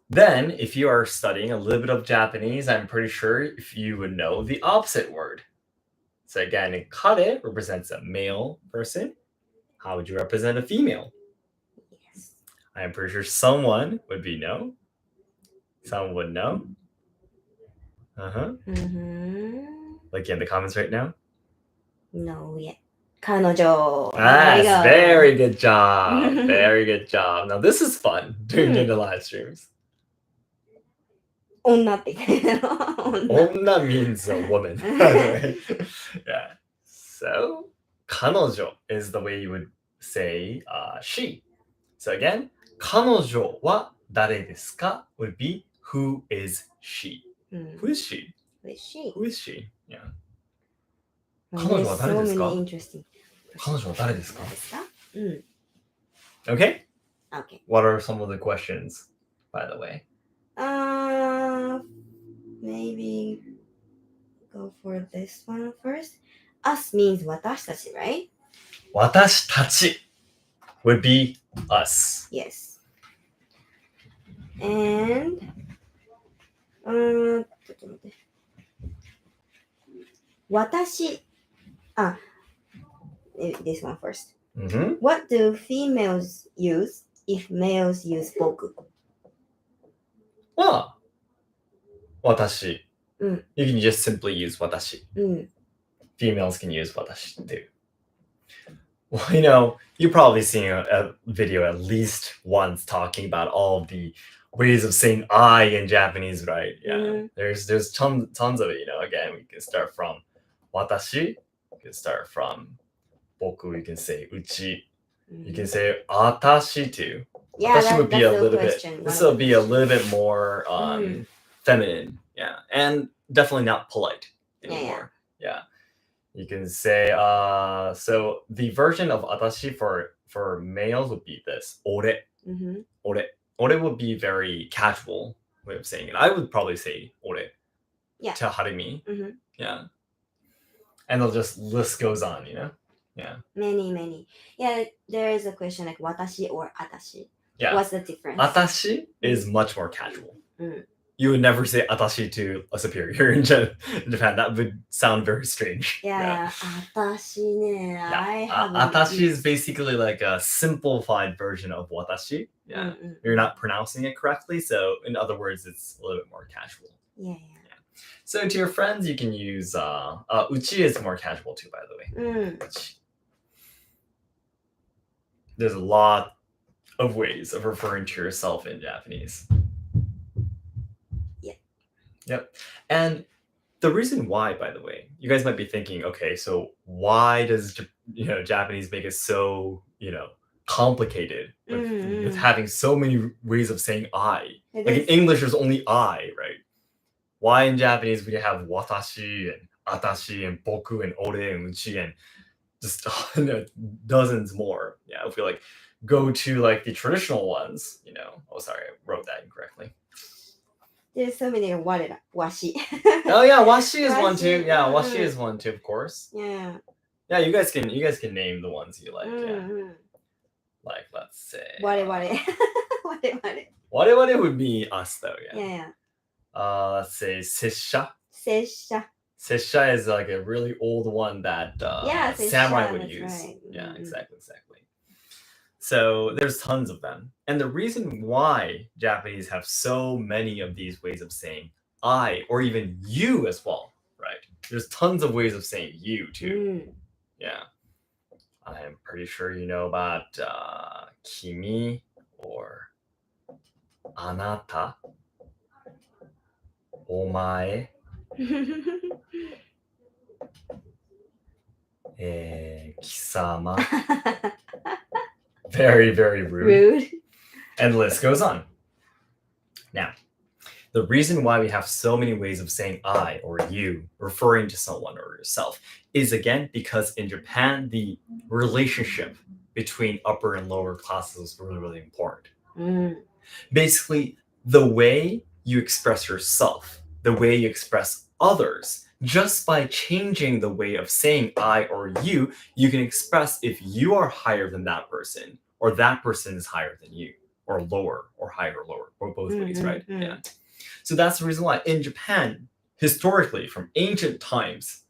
Then, if you are studying a little bit of Japanese, I'm pretty sure if you would know the opposite word. So again, 彼 represents a male person. How would you represent a female? Yes. I'm pretty sure someone would be no. Someone would know. Like in the comments right now? No yet. 彼女. Yes, very good job. Very good job. Now this is fun doing in the live streams. 女って言ってるの。女 means a woman. Yeah. So, 彼女 is the way you would say she. So again, 彼女は誰ですか would be who is she. Who is she? Who is she? Who is she? Yeah. There's 彼女は誰 so ですか? many interesting. 彼女は誰ですか? 誰ですか? Mm. Okay. Okay. What are some of the questions, by the way? Maybe go for this one first. Us means 私たち, right? 私たち would be us. Yes. And ちょっと待って。私 this one first. Mm-hmm. What do females use if males use 僕? Well, 私. Mm. You can just simply use 私. Mm. Females can use 私 too. Well, you've probably seen a video at least once talking about all of the ways of saying I in Japanese, right? Yeah. Mhm. There's tons of it, Again, we can start from 私. We can start from 僕. We can say うち. You can say 私 too. Yeah, Watashi would be that's a the little question. bit. This will be a little bit more Mm. feminine, yeah, and definitely not polite anymore. Yeah. You can say so the version of atashi for males would be this 俺. Mm-hmm. 俺 would be very casual way of saying it. I would probably say 俺 to harimi. Mm-hmm. Yeah. And the list goes on, Yeah. Many. Yeah, there is a question like 私 or 私. Yeah. What's the difference? Atashi is much more casual. Mm. You would never say atashi to a superior in Japan. That would sound very strange. Yeah. 私ね, I haven't Atashi is used- basically like a simplified version of watashi. Yeah. Mm-mm. You're not pronouncing it correctly. So in other words, it's a little bit more casual. Yeah. So to your friends, you can use uchi is more casual too, by the way. Mm. Uchi. There's a lot of ways of referring to yourself in Japanese. Yep. And the reason why, by the way, you guys might be thinking, okay, so why does Japanese make it so complicated with having so many ways of saying I? Like in English, there's only I, right? Why in Japanese we have watashi and atashi and boku and ore and uchi and just dozens more. Yeah, if we go to the traditional ones, oh sorry, I wrote that incorrectly. There's so many warera, washi. Oh yeah, washi is one Washi, too. Yeah, washi is one too, of course. Yeah. Yeah, you guys can name the ones you like. Mm-hmm. Yeah. Like let's say. Ware. Ware would be us though. Yeah. Yeah. Let's say sessha. Sessha. Sessha is like a really old one that samurai would use. Right. Yeah, Mm-hmm. exactly. So there's tons of them. And the reason why Japanese have so many of these ways of saying I or even you as well, right? There's tons of ways of saying you too. Mm. Yeah. I'm pretty sure you know about kimi or anata, omae, kisama. Very, very rude. And the list goes on. Now, the reason why we have so many ways of saying I or you, referring to someone or yourself, is again because in Japan, the relationship between upper and lower classes is really, really important. Mm. Basically, the way you express yourself, the way you express others, just by changing the way of saying I or you can express if you are higher than that person or that person is higher than you or lower or higher or lower or both ways, right? Yeah. So that's the reason why in Japan, historically, from ancient times,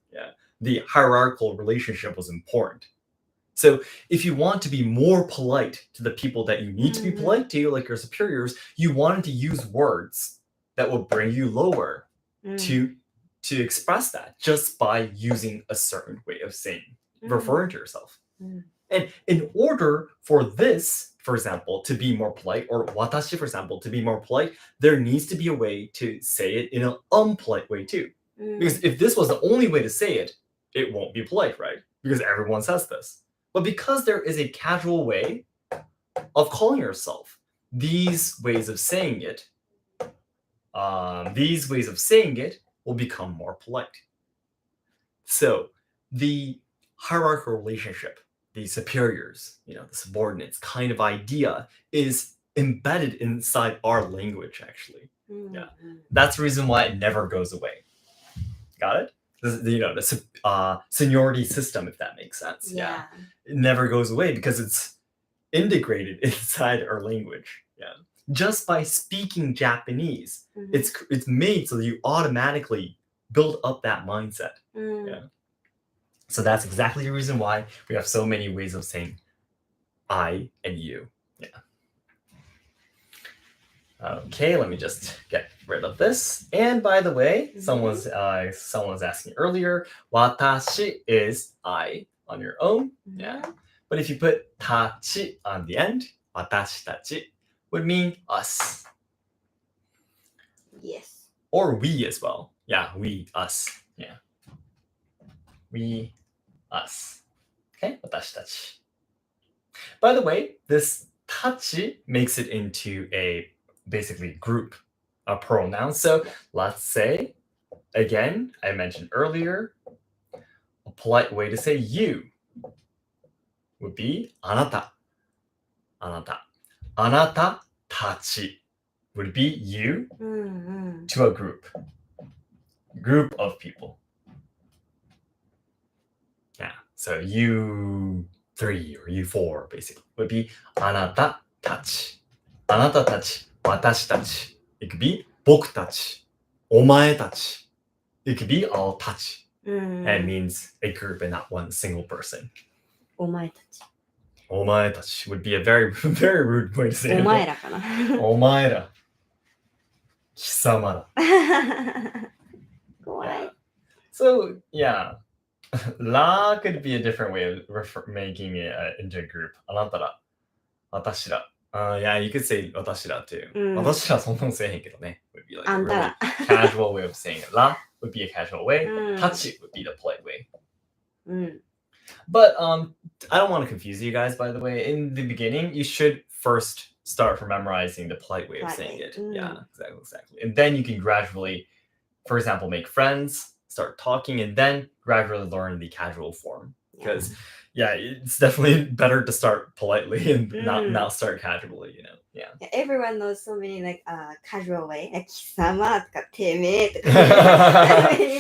the hierarchical relationship was important. So if you want to be more polite to the people that you need to be polite to, like your superiors, you wanted to use words that will bring you lower to express that just by using a certain way of saying, referring to yourself. And in order for this, for example, to be more polite, or watashi, for example, to be more polite, there needs to be a way to say it in an unpolite way too. Because if this was the only way to say it, it won't be polite, right? Because everyone says this. But because there is a casual way of calling yourself, these ways of saying it will become more polite. So the hierarchical relationship, the superiors, the subordinates kind of idea is embedded inside our language, actually. Yeah. That's the reason why it never goes away. Got it? The seniority system, if that makes sense. Yeah. It never goes away because it's integrated inside our language. Yeah. Just by speaking Japanese, it's made so that you automatically build up that mindset. Yeah. So that's exactly the reason why we have so many ways of saying I and you. Yeah. Okay, let me just get rid of this. And by the way, someone's asking earlier, watashi is I on your own. Yeah. But if you put tachi on the end, watashi tachi would mean us. Yes. Or we as well. Yeah, we, us. Yeah. We, us. Okay, watashi tachi. By the way, this tachi makes it into a basically group, a pronoun. So let's say, again, I mentioned earlier, a polite way to say you would be anata. Anata. Anata tachi would be you to a group. Group of people. Yeah. So you 3 or you 4 basically would be anata tachi. Anata tachi. Watashi tachi. It could be 僕たち. Omae tachi. It could be all tachi. And it means a group and not one single person. お前たち。お前たち would be a very, very rude way to say it. お前らかな。お前ら。貴様ら。怖い。So, yeah. La could be a different way of making it into a group. あなたら。私ら。Yeah, you could say 私ら too. 私らそんなのせえへんけどね would be like a really casual way of saying it. La would be a casual way. Tachi would be the polite way. But I don't want to confuse you guys, by the way. In the beginning, you should first start from memorizing the polite way of saying it. Yeah, exactly. And then you can gradually, for example, make friends, start talking, and then gradually learn the casual form. Because it's definitely better to start politely and not start casually, Yeah. Everyone knows so many like casual way, like 貴様とかてめえとか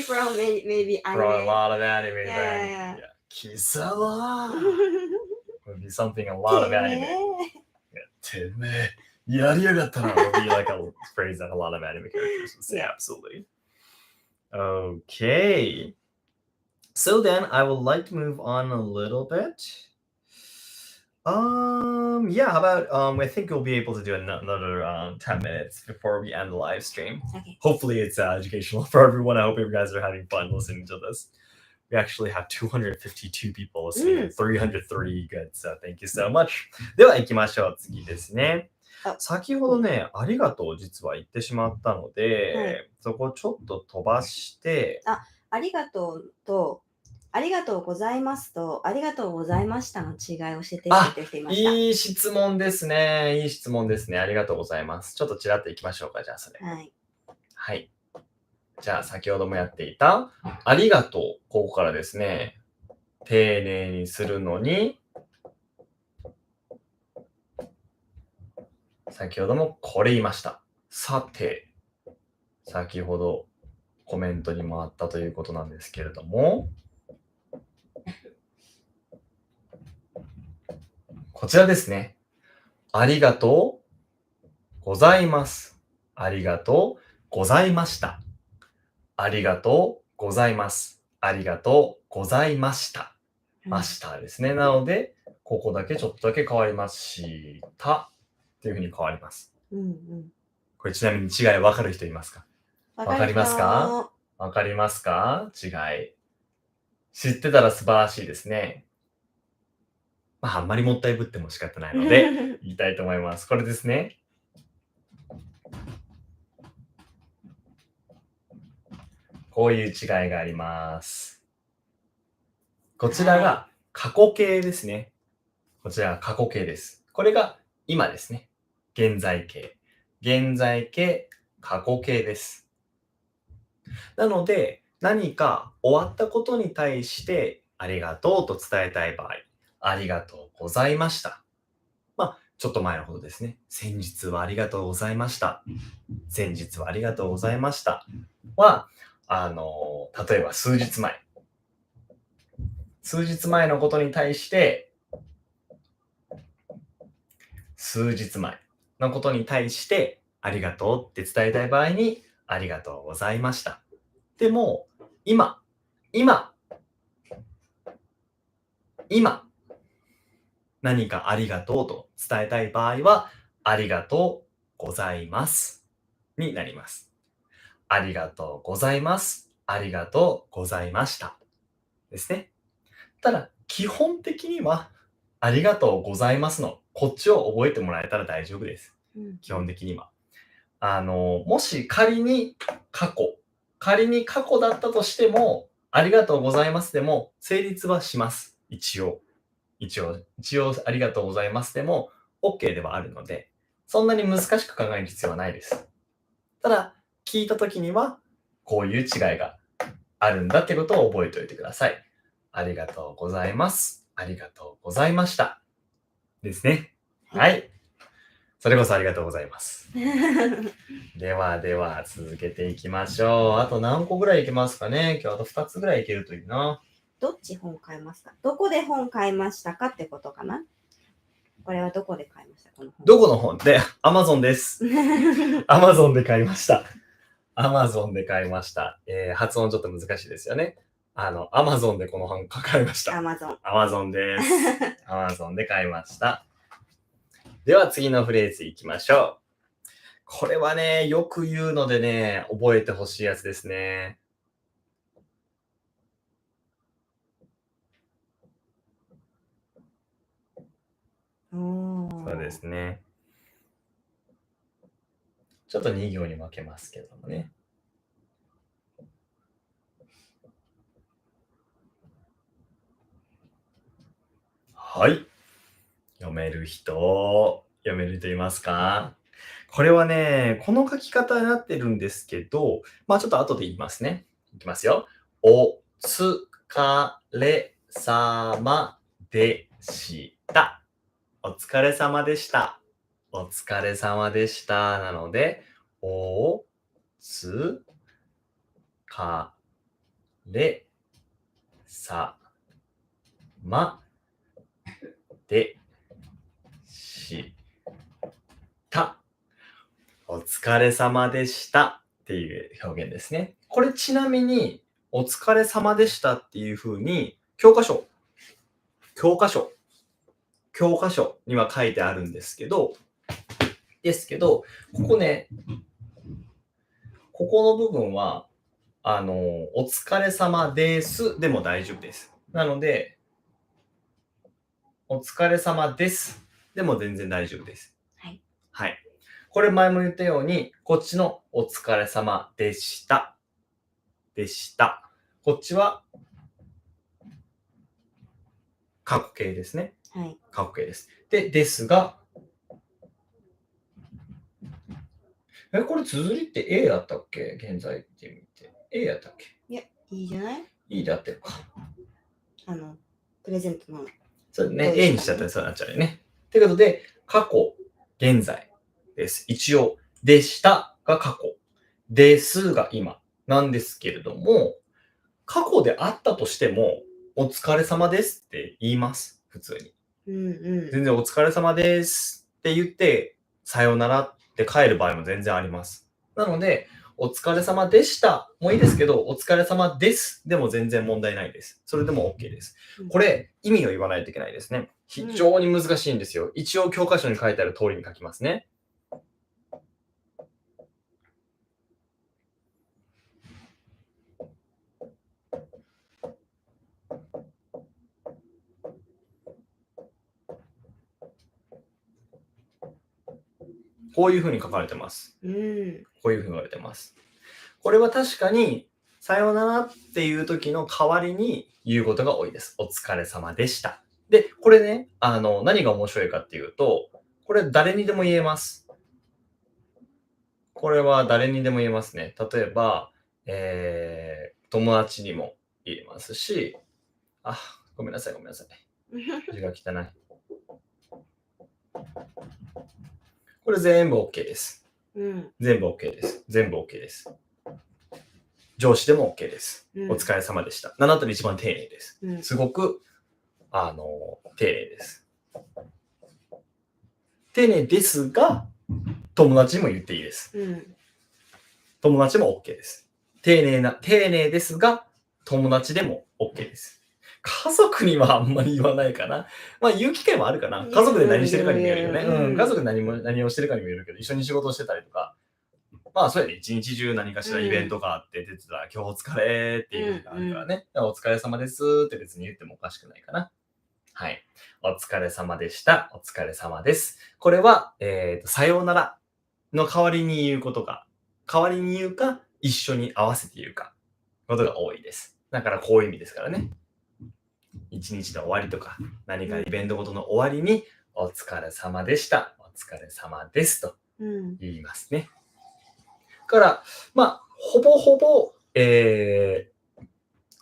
from maybe anime. From a lot of anime. Yeah. 貴様 would be something a lot of anime. Yeah, てめえやりやがったな would be like a phrase that a lot of anime characters would say. Absolutely. Okay. So then I would like to move on a little bit. How about I think we'll be able to do another 10 minutes before we end the live stream. Okay. Hopefully it's educational for everyone. I hope you guys are having fun listening to this. We actually have 252 people listening and 303 good, so thank you so much. では行きましょう。次ですね。先ほどね、ありがとう実は言ってしまったので、そこちょっと飛ばして。ありがとうと、ありがとうございますと、ありがとうございましたの違いを教えていただいてる人いました。いい質問ですね。いい質問ですね。ありがとうございます。ちょっとちらっと行きましょうか、じゃあそれ。はい。じゃあ先ほどもやっていた、ありがとう。ここからですね、丁寧にするのに、先ほどもこれ言いました。さて、先ほどコメントにもあったということなんですけれども、こちらですね。ありがとうございます。ありがとうございました。ありがとうございます。ありがとうございました。ましたですね。なので、ここだけちょっとだけ変わりましたっていうふうに変わります。これちなみに違い分かる人いますか？わかりますか？わかりますか？違い。知ってたら素晴らしいですね。あんまりもったいぶっても仕方ないので、言いたいと思います。これですね。こういう違いがあります。こちらが過去形ですね。こちらが過去形です。これが今ですね。現在形。現在形、過去形です。なので、何か終わったことに対してありがとうと伝えたい場合、ありがとうございました。ちょっと前のことですね。先日はありがとうございました。先日はありがとうございました。は、例えば数日前。数日前のことに対して、数日前のことに対して、ありがとうって伝えたい場合に、ありがとうございました。でも、今、何かありがとうと伝えたい場合は、ありがとうございますになります。ありがとうございます。ありがとうございました。ですね。ただ、基本的には、ありがとうございますの、こっちを覚えてもらえたら大丈夫です。基本的には。もし仮に過去だったとしても、ありがとうございますでも成立はします。一応ありがとうございますでも OK ではあるので、そんなに難しく考える必要はないです。ただ、聞いたときには、こういう違いがあるんだってことを覚えておいてください。ありがとうございます。ありがとうございました。ですね。はい。それこそありがとうございます。では続けていきましょう。あと何個ぐらいいけますかね。今日あと2つぐらいいけるといいな。どっち本買いますか？どこで本買いましたかってことかな。これはどこで買いました？この本。どこの本で Amazon です。Amazon で買いました。Amazon で買いました。発音ちょっと難しいですよね。Amazon でこの本買いました。Amazon です。Amazon で買いました。では次のフレーズいきましょう。これはね、よく言うのでね、覚えてほしいやつですね。そうですね。ちょっと2行に分けますけどもね。はい。読める人いますか？これはね、この書き方になってるんですけど、ちょっと後で言いますね。いきますよ。お疲れ様でした。お疲れ様でした。お疲れ様でした。なので、おつかれさまでしたお疲れ様でしたっていう表現ですね。これちなみに、お疲れ様でしたっていう風に、教科書には書いてあるんですけど、ここね、ここの部分は、お疲れ様ですでも大丈夫です。なので、お疲れ様ですでも全然大丈夫です。はい。これ前も言ったように、こっちのお疲れ様でした。こっちは過去形ですね。過去形です。で、ですが、これ綴りって A だったっけ？現在って見て。A やったっけ？いや、いいじゃない？いいであってるか。プレゼントの。そうね、A にしちゃったらそうなっちゃうよね。ということで、過去、現在です。一応、でしたが過去、ですが今なんですけれども、過去であったとしても、お疲れ様ですって言います。普通に。全然お疲れ様ですって言って、さようならって帰る場合も全然あります。なので、お疲れ様でしたもいいですけど、お疲れ様ですでも全然問題ないです。それでも OK です。これ、意味を言わないといけないですね。非常に難しいんですよ。一応教科書に書いてある通りに書きますね。こういうふうに書かれてます。こういうふうに言われてます。これは確かに、さようならっていう時の代わりに言うことが多いです。お疲れ様でした。で、これね、何が面白いかっていうと、これ誰にでも言えます。これは誰にでも言えますね。例えば、友達にも言えますし、あ、ごめんなさい。字が汚い。これ全部 OK です。全部 OK です。上司でも OK です。お疲れ様でした。7と一番丁寧です。すごく、丁寧です。丁寧ですが、友達にも言っていいです。友達も OK です。丁寧ですが、友達でも OK です。家族にはあんまり言わないかな。まあ言う機会もあるかな。家族で何してるかにもよるよね。家族で何をしてるかにもよるけど、一緒に仕事をしてたりとか、まあそうやね、一日中何かしらイベントがあって出てたら、今日お疲れっていうのがあるからね。お疲れ様ですって別に言ってもおかしくないかな。はい。お疲れ様でした。お疲れ様です。これは、さようならの代わりに言うことが、代わりに言うか、一緒に合わせて言うか、ことが多いです。だからこういう意味ですからね。一日の終わりとか、何かイベントごとの終わりに、お疲れ様でした。お疲れ様ですと言いますね。から、まあ、ほぼほぼ、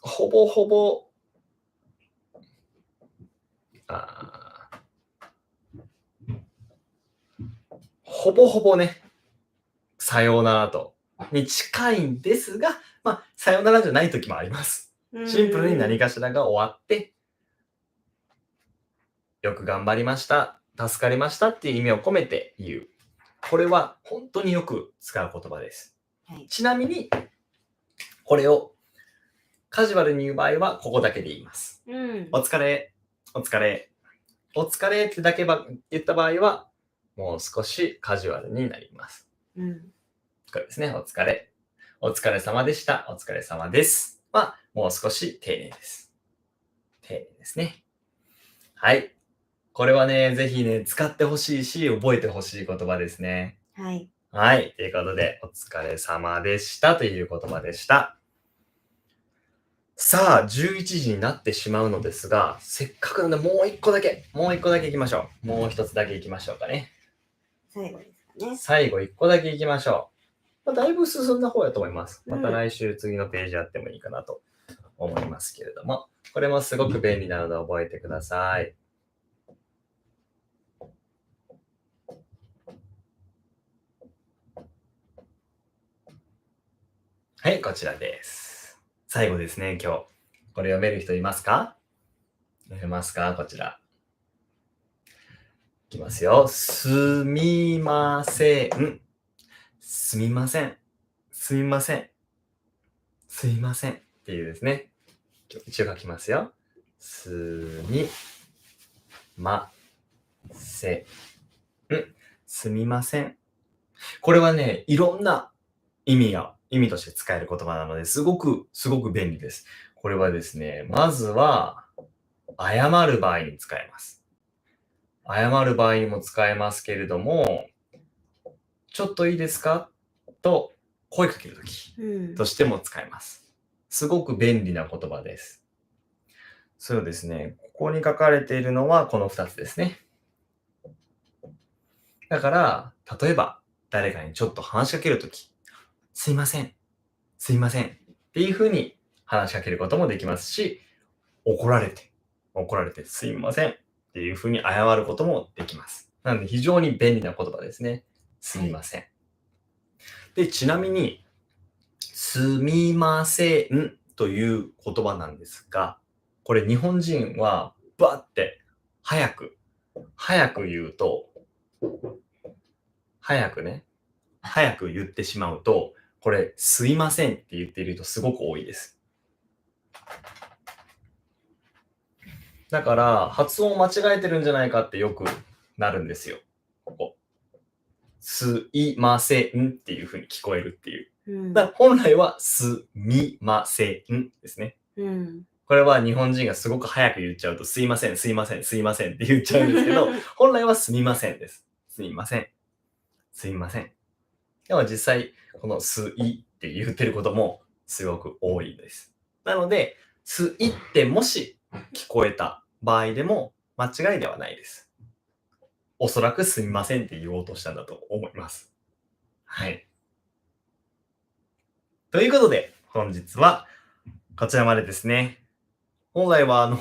ほぼほぼね、さようならと、に近いんですが、まあ、さようならじゃない時もあります。シンプルに何かしらが終わって、よく頑張りました、助かりましたっていう意味を込めて言う。これは本当によく使う言葉です。ちなみに、これをカジュアルに言う場合は、ここだけで言います。お疲れ、お疲れ、お疲れってだけ言った場合は、もう少しカジュアルになります。これですね、お疲れ。お疲れ様でした。お疲れ様です。は、もう少し丁寧です。丁寧ですね。はい。これはね、ぜひね、使ってほしいし、覚えてほしい言葉ですね。はい。はい。ということで、お疲れ様でしたという言葉でした。さあ、11時になってしまうのですが、せっかくなので、もう一個だけ行きましょう。もう一つだけ行きましょうかね。最後ですかね。最後一個だけ行きましょう。だいぶ進んだ方やと思います。また来週次のページやってもいいかなと思いますけれども、これもすごく便利なので覚えてください。はい、こちらです。最後ですね、今日。これ読める人いますか？読めますか？こちら。いきますよ。すみません。すみません。すみません。すみません。っていうですね。一応書きますよ。すみません。すみません。これはね、いろんな意味として使える言葉なので、すごく便利です。これはですね、まずは、謝る場合に使えます。謝る場合にも使えますけれども、ちょっといいですかと声かけるときとしても使えます。すごく便利な言葉です。そうですね、ここに書かれているのはこの2つですね。だから、例えば誰かにちょっと話しかけるとき、すいません、すいませんっていう風に話しかけることもできますし、怒られてすいませんっていう風に謝ることもできます。なので非常に便利な言葉ですね。すみません。で、ちなみに、すみませんという言葉なんですが、これ日本人はバって早く言うと、早く言ってしまうと、これすいませんって言っている人すごく多いです。だから発音間違えてるんじゃないかってよくなるんですよ。ここ。すいませんっていう風に聞こえるっていう。だから本来はすみませんですね。これは日本人がすごく早く言っちゃうと、すいません、すいません、すいませんって言っちゃうんですけど、本来はすみませんです。すいません。すいません。でも実際、このすいって言ってることもすごく多いです。なので、すいってもし聞こえた場合でも間違いではないです。おそらくすみませんって言おうとしたんだと思います。はい。ということで、本日はこちらまでですね。本来は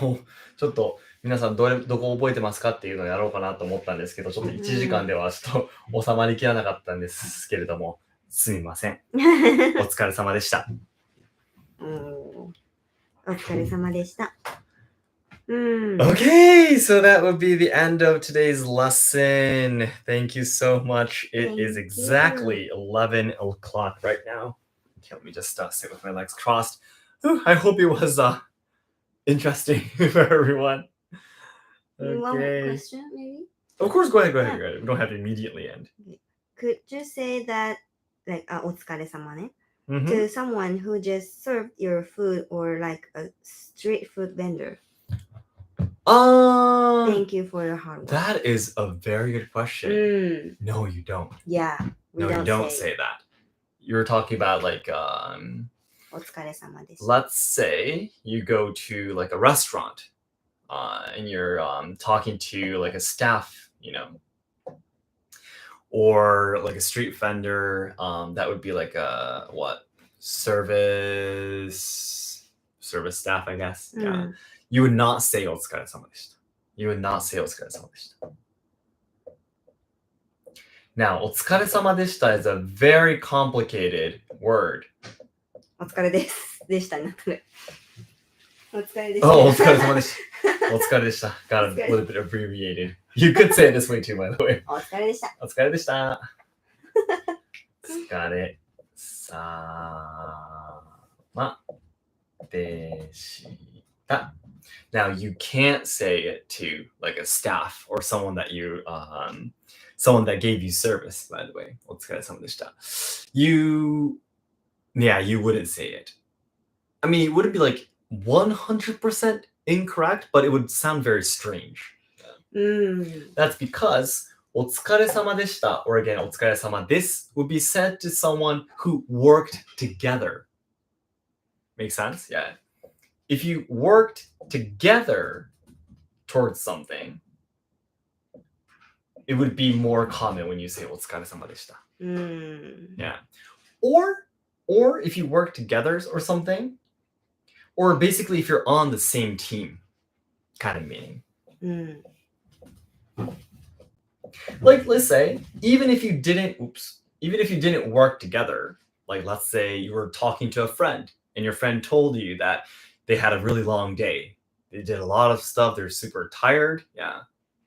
ちょっと皆さんどこ覚えてますかっていうのをやろうかなと思ったんですけど、ちょっと1時間ではちょっと収まりきらなかったんですけれども、すみません。お疲れ様でした。お疲れ様でした。Okay, so that would be the end of today's lesson. Thank you so much. It is exactly 11 o'clock right now. Okay, let me just sit with my legs crossed. I hope it was interesting for everyone. One more Okay. question, maybe? Of course, go ahead. We don't have to immediately end. Could you say that, like, お疲れ様ね, Mhm. to someone who just served your food or like a street food vendor? Thank you for your hard work. That is a very good question. No, you don't. Yeah, you don't say that. You're talking about like お疲れ様でした. let's say you go to like a restaurant and you're talking to like a staff, or like a street vendor, that would be like a service staff, I guess. Yeah. You would not say お疲れ様でした. You would not say お疲れ様でした. Now, お疲れ様でした is a very complicated word. お疲れでしたになってる。お疲れでした。Oh, お疲れ様でした。お疲れでした. Got a little bit abbreviated. You could say it this way too, by the way. お疲れでした。お疲れでした。疲れさまでした. Now, you can't say it to like a staff or someone that someone that gave you service, by the way. お疲れ様でした. You wouldn't say it. I mean, it wouldn't be like 100% incorrect, but it would sound very strange. That's because お疲れ様でした or again お疲れ様です would be said to someone who worked together. Make sense? Yeah. If you worked together towards something, it would be more common when you say お疲れ様でした. Yeah. Or if you work together or something, or basically if you're on the same team, kind of meaning. Like, let's say, even if you didn't work together, like let's say you were talking to a friend and your friend told you that they had a really long day. They did a lot of stuff. They're super tired. Yeah.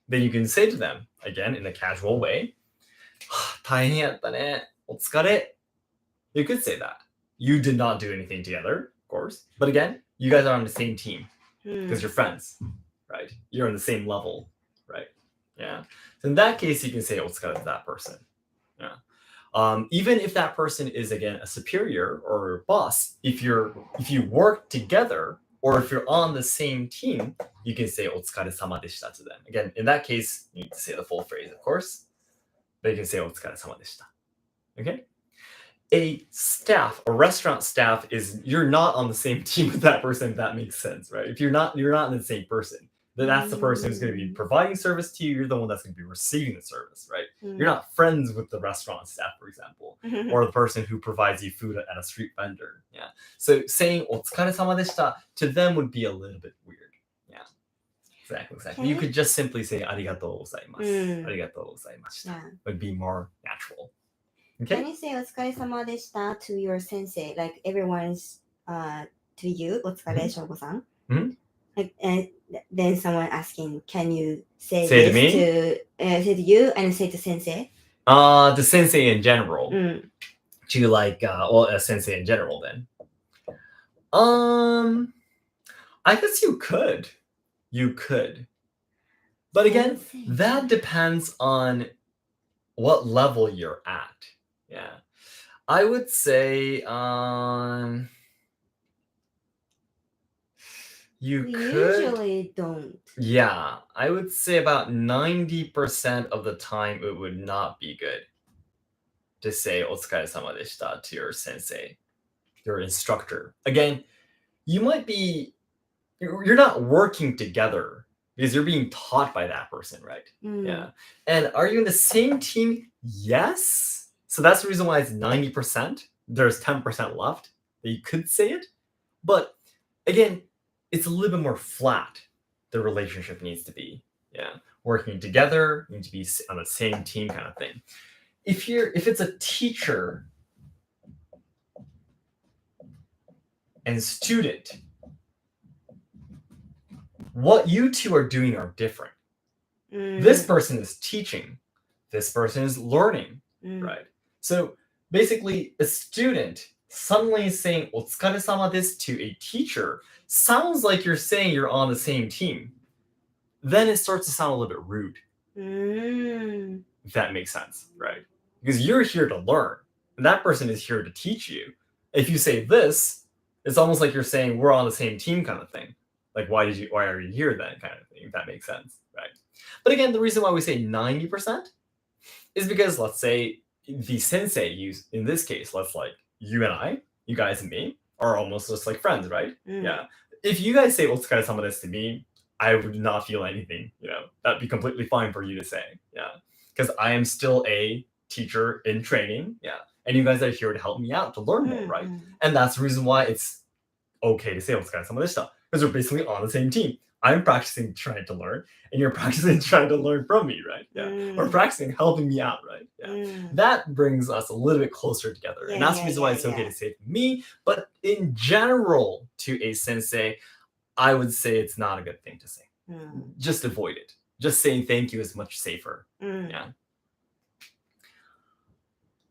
Then you can say to them, again, in a casual way, 大変やったね。お疲れ. You could say that. You did not do anything together, of course. But again, you guys are on the same team because you're friends, right? You're on the same level, right? Yeah. So in that case, you can say お疲れ to that person. Yeah. Even if that person is again a superior or boss, if you work together or if you're on the same team, you can say お疲れ様でした to them. Again, in that case, you need to say the full phrase, of course. But you can say お疲れ様でした. Okay? A restaurant staff you're not on the same team with that person, if that makes sense, right? If you're not the same person, then that's the person who's going to be providing service to you. You're the one that's going to be receiving the service, right? You're not friends with the restaurant staff, for example, or the person who provides you food at a street vendor. Yeah. So saying お疲れ様でした to them would be a little bit weird. Yeah. Exactly. Okay. You could just simply say ありがとうございます。ありがとうございました. Would be more natural. Okay. Can you say お疲れ様でした to your sensei? Like everyone's to you, お疲れ、Shogo san. Like, and then someone asking, can you say to this me? Say to you and say to sensei? To sensei in general. To like, a sensei in general then. I guess you could. But again, that depends on what level you're at. Yeah. I would say you could. Usually don't. Yeah, I would say about 90% of the time it would not be good to say お疲れ様でした to your sensei, your instructor. Again, you're not working together because you're being taught by that person, right? Yeah. And are you in the same team? Yes. So that's the reason why it's 90%. There's 10% left that you could say it. But again, it's a little bit more flat. The relationship needs to be, yeah, working together, you need to be on the same team kind of thing. If it's a teacher and student, what you two are doing are different. This person is teaching, this person is learning, right? So basically, a student suddenly saying "otsukaresama desu" to a teacher sounds like you're saying you're on the same team. Then it starts to sound a little bit rude. If that makes sense, right? Because you're here to learn, and that person is here to teach you. If you say this, it's almost like you're saying we're on the same team kind of thing. Like why are you here then kind of thing, if that makes sense, right? But again, the reason why we say 90% is because let's say the sensei use in this case, let's like you and I, you guys and me are almost just like friends, right? Yeah. If you guys say "otsukaresama desu" to me, I would not feel anything, that'd be completely fine for you to say. Yeah. Because I am still a teacher in training. Yeah. And you guys are here to help me out to learn more, right? And that's the reason why it's okay to say "otsukaresama desu," because we're basically on the same team. I'm practicing trying to learn, and you're practicing trying to learn from me, right? Yeah. Or practicing helping me out, right? Yeah. That brings us a little bit closer together. And that's the reason why it's okay to say it to me. But in general, to a sensei, I would say it's not a good thing to say. Just avoid it. Just saying thank you is much safer. Yeah.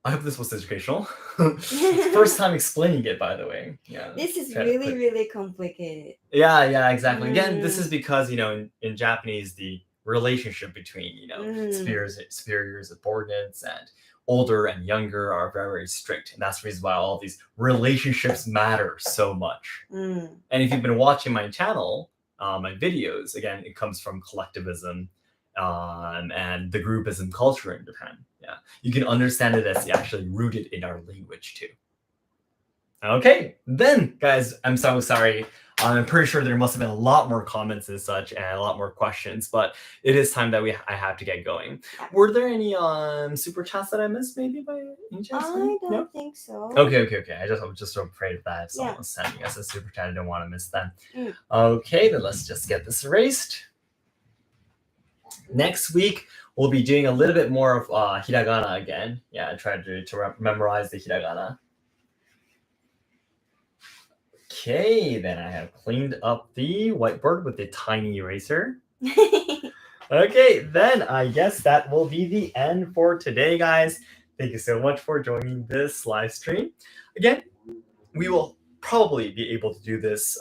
I hope this was educational. First time explaining it, by the way. Yeah. This is really, really complicated. Yeah, exactly. Again, this is because, in Japanese, the relationship between, superiors, subordinates, and older and younger are very, very strict. And that's the reason why all these relationships matter so much. And if you've been watching my channel, my videos, again, it comes from collectivism and the groupism culture in Japan. Yeah, you can understand it as actually rooted in our language too. Okay, then guys, I'm so sorry. I'm pretty sure there must have been a lot more comments and such and a lot more questions, but it is time that I have to get going. Were there any super chats that I missed maybe by any chance? I don't think so. Okay. I was just so afraid that someone was sending us a super chat. I don't want to miss them. Okay, then let's just get this erased. Next week, we'll be doing a little bit more of hiragana again. Yeah, I tried to memorize the hiragana. Okay, then I have cleaned up the whiteboard with the tiny eraser. Okay, then I guess that will be the end for today, guys. Thank you so much for joining this live stream. Again, we will probably be able to do this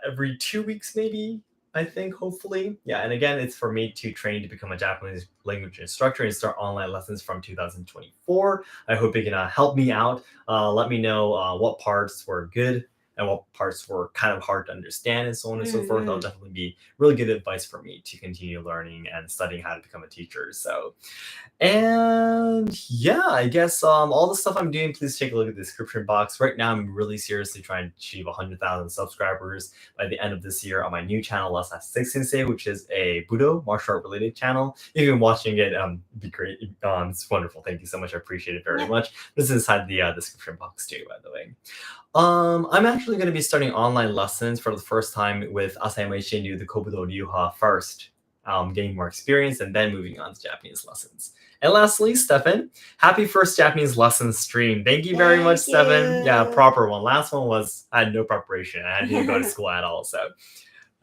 every 2 weeks, maybe. I think, hopefully. Yeah, and again, it's for me to train to become a Japanese language instructor and start online lessons from 2024. I hope you can help me out. Let me know what parts were good and what parts were kind of hard to understand and so on and so forth. That'll definitely be really good advice for me to continue learning and studying how to become a teacher. So, and yeah, I guess all the stuff I'm doing, please take a look at the description box. Right now, I'm really seriously trying to achieve 100,000 subscribers by the end of this year on my new channel, Seki Sensei, which is a Budo martial art related channel. If you've been watching it, it'd be great. It's wonderful. Thank you so much. I appreciate it very much. This is inside the description box too, by the way. I'm actually going to be starting online lessons for the first time with Asayama Ichiden, the Kobudo Ryuha first, getting more experience and then moving on to Japanese lessons. And lastly, Stefan, happy first Japanese lesson stream. Thank you very much, Stefan. Yeah, proper one. Last one was, I had no preparation. I didn't go to school at all. So,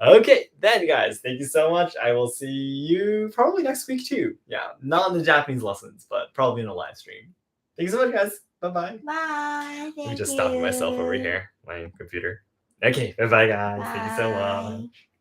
okay, then guys, thank you so much. I will see you probably next week too. Yeah, not in the Japanese lessons, but probably in a live stream. Thank you so much, guys. Bye-bye. Bye. Let me just stop myself over here, my computer. Okay, bye-bye, guys. Thank you so much.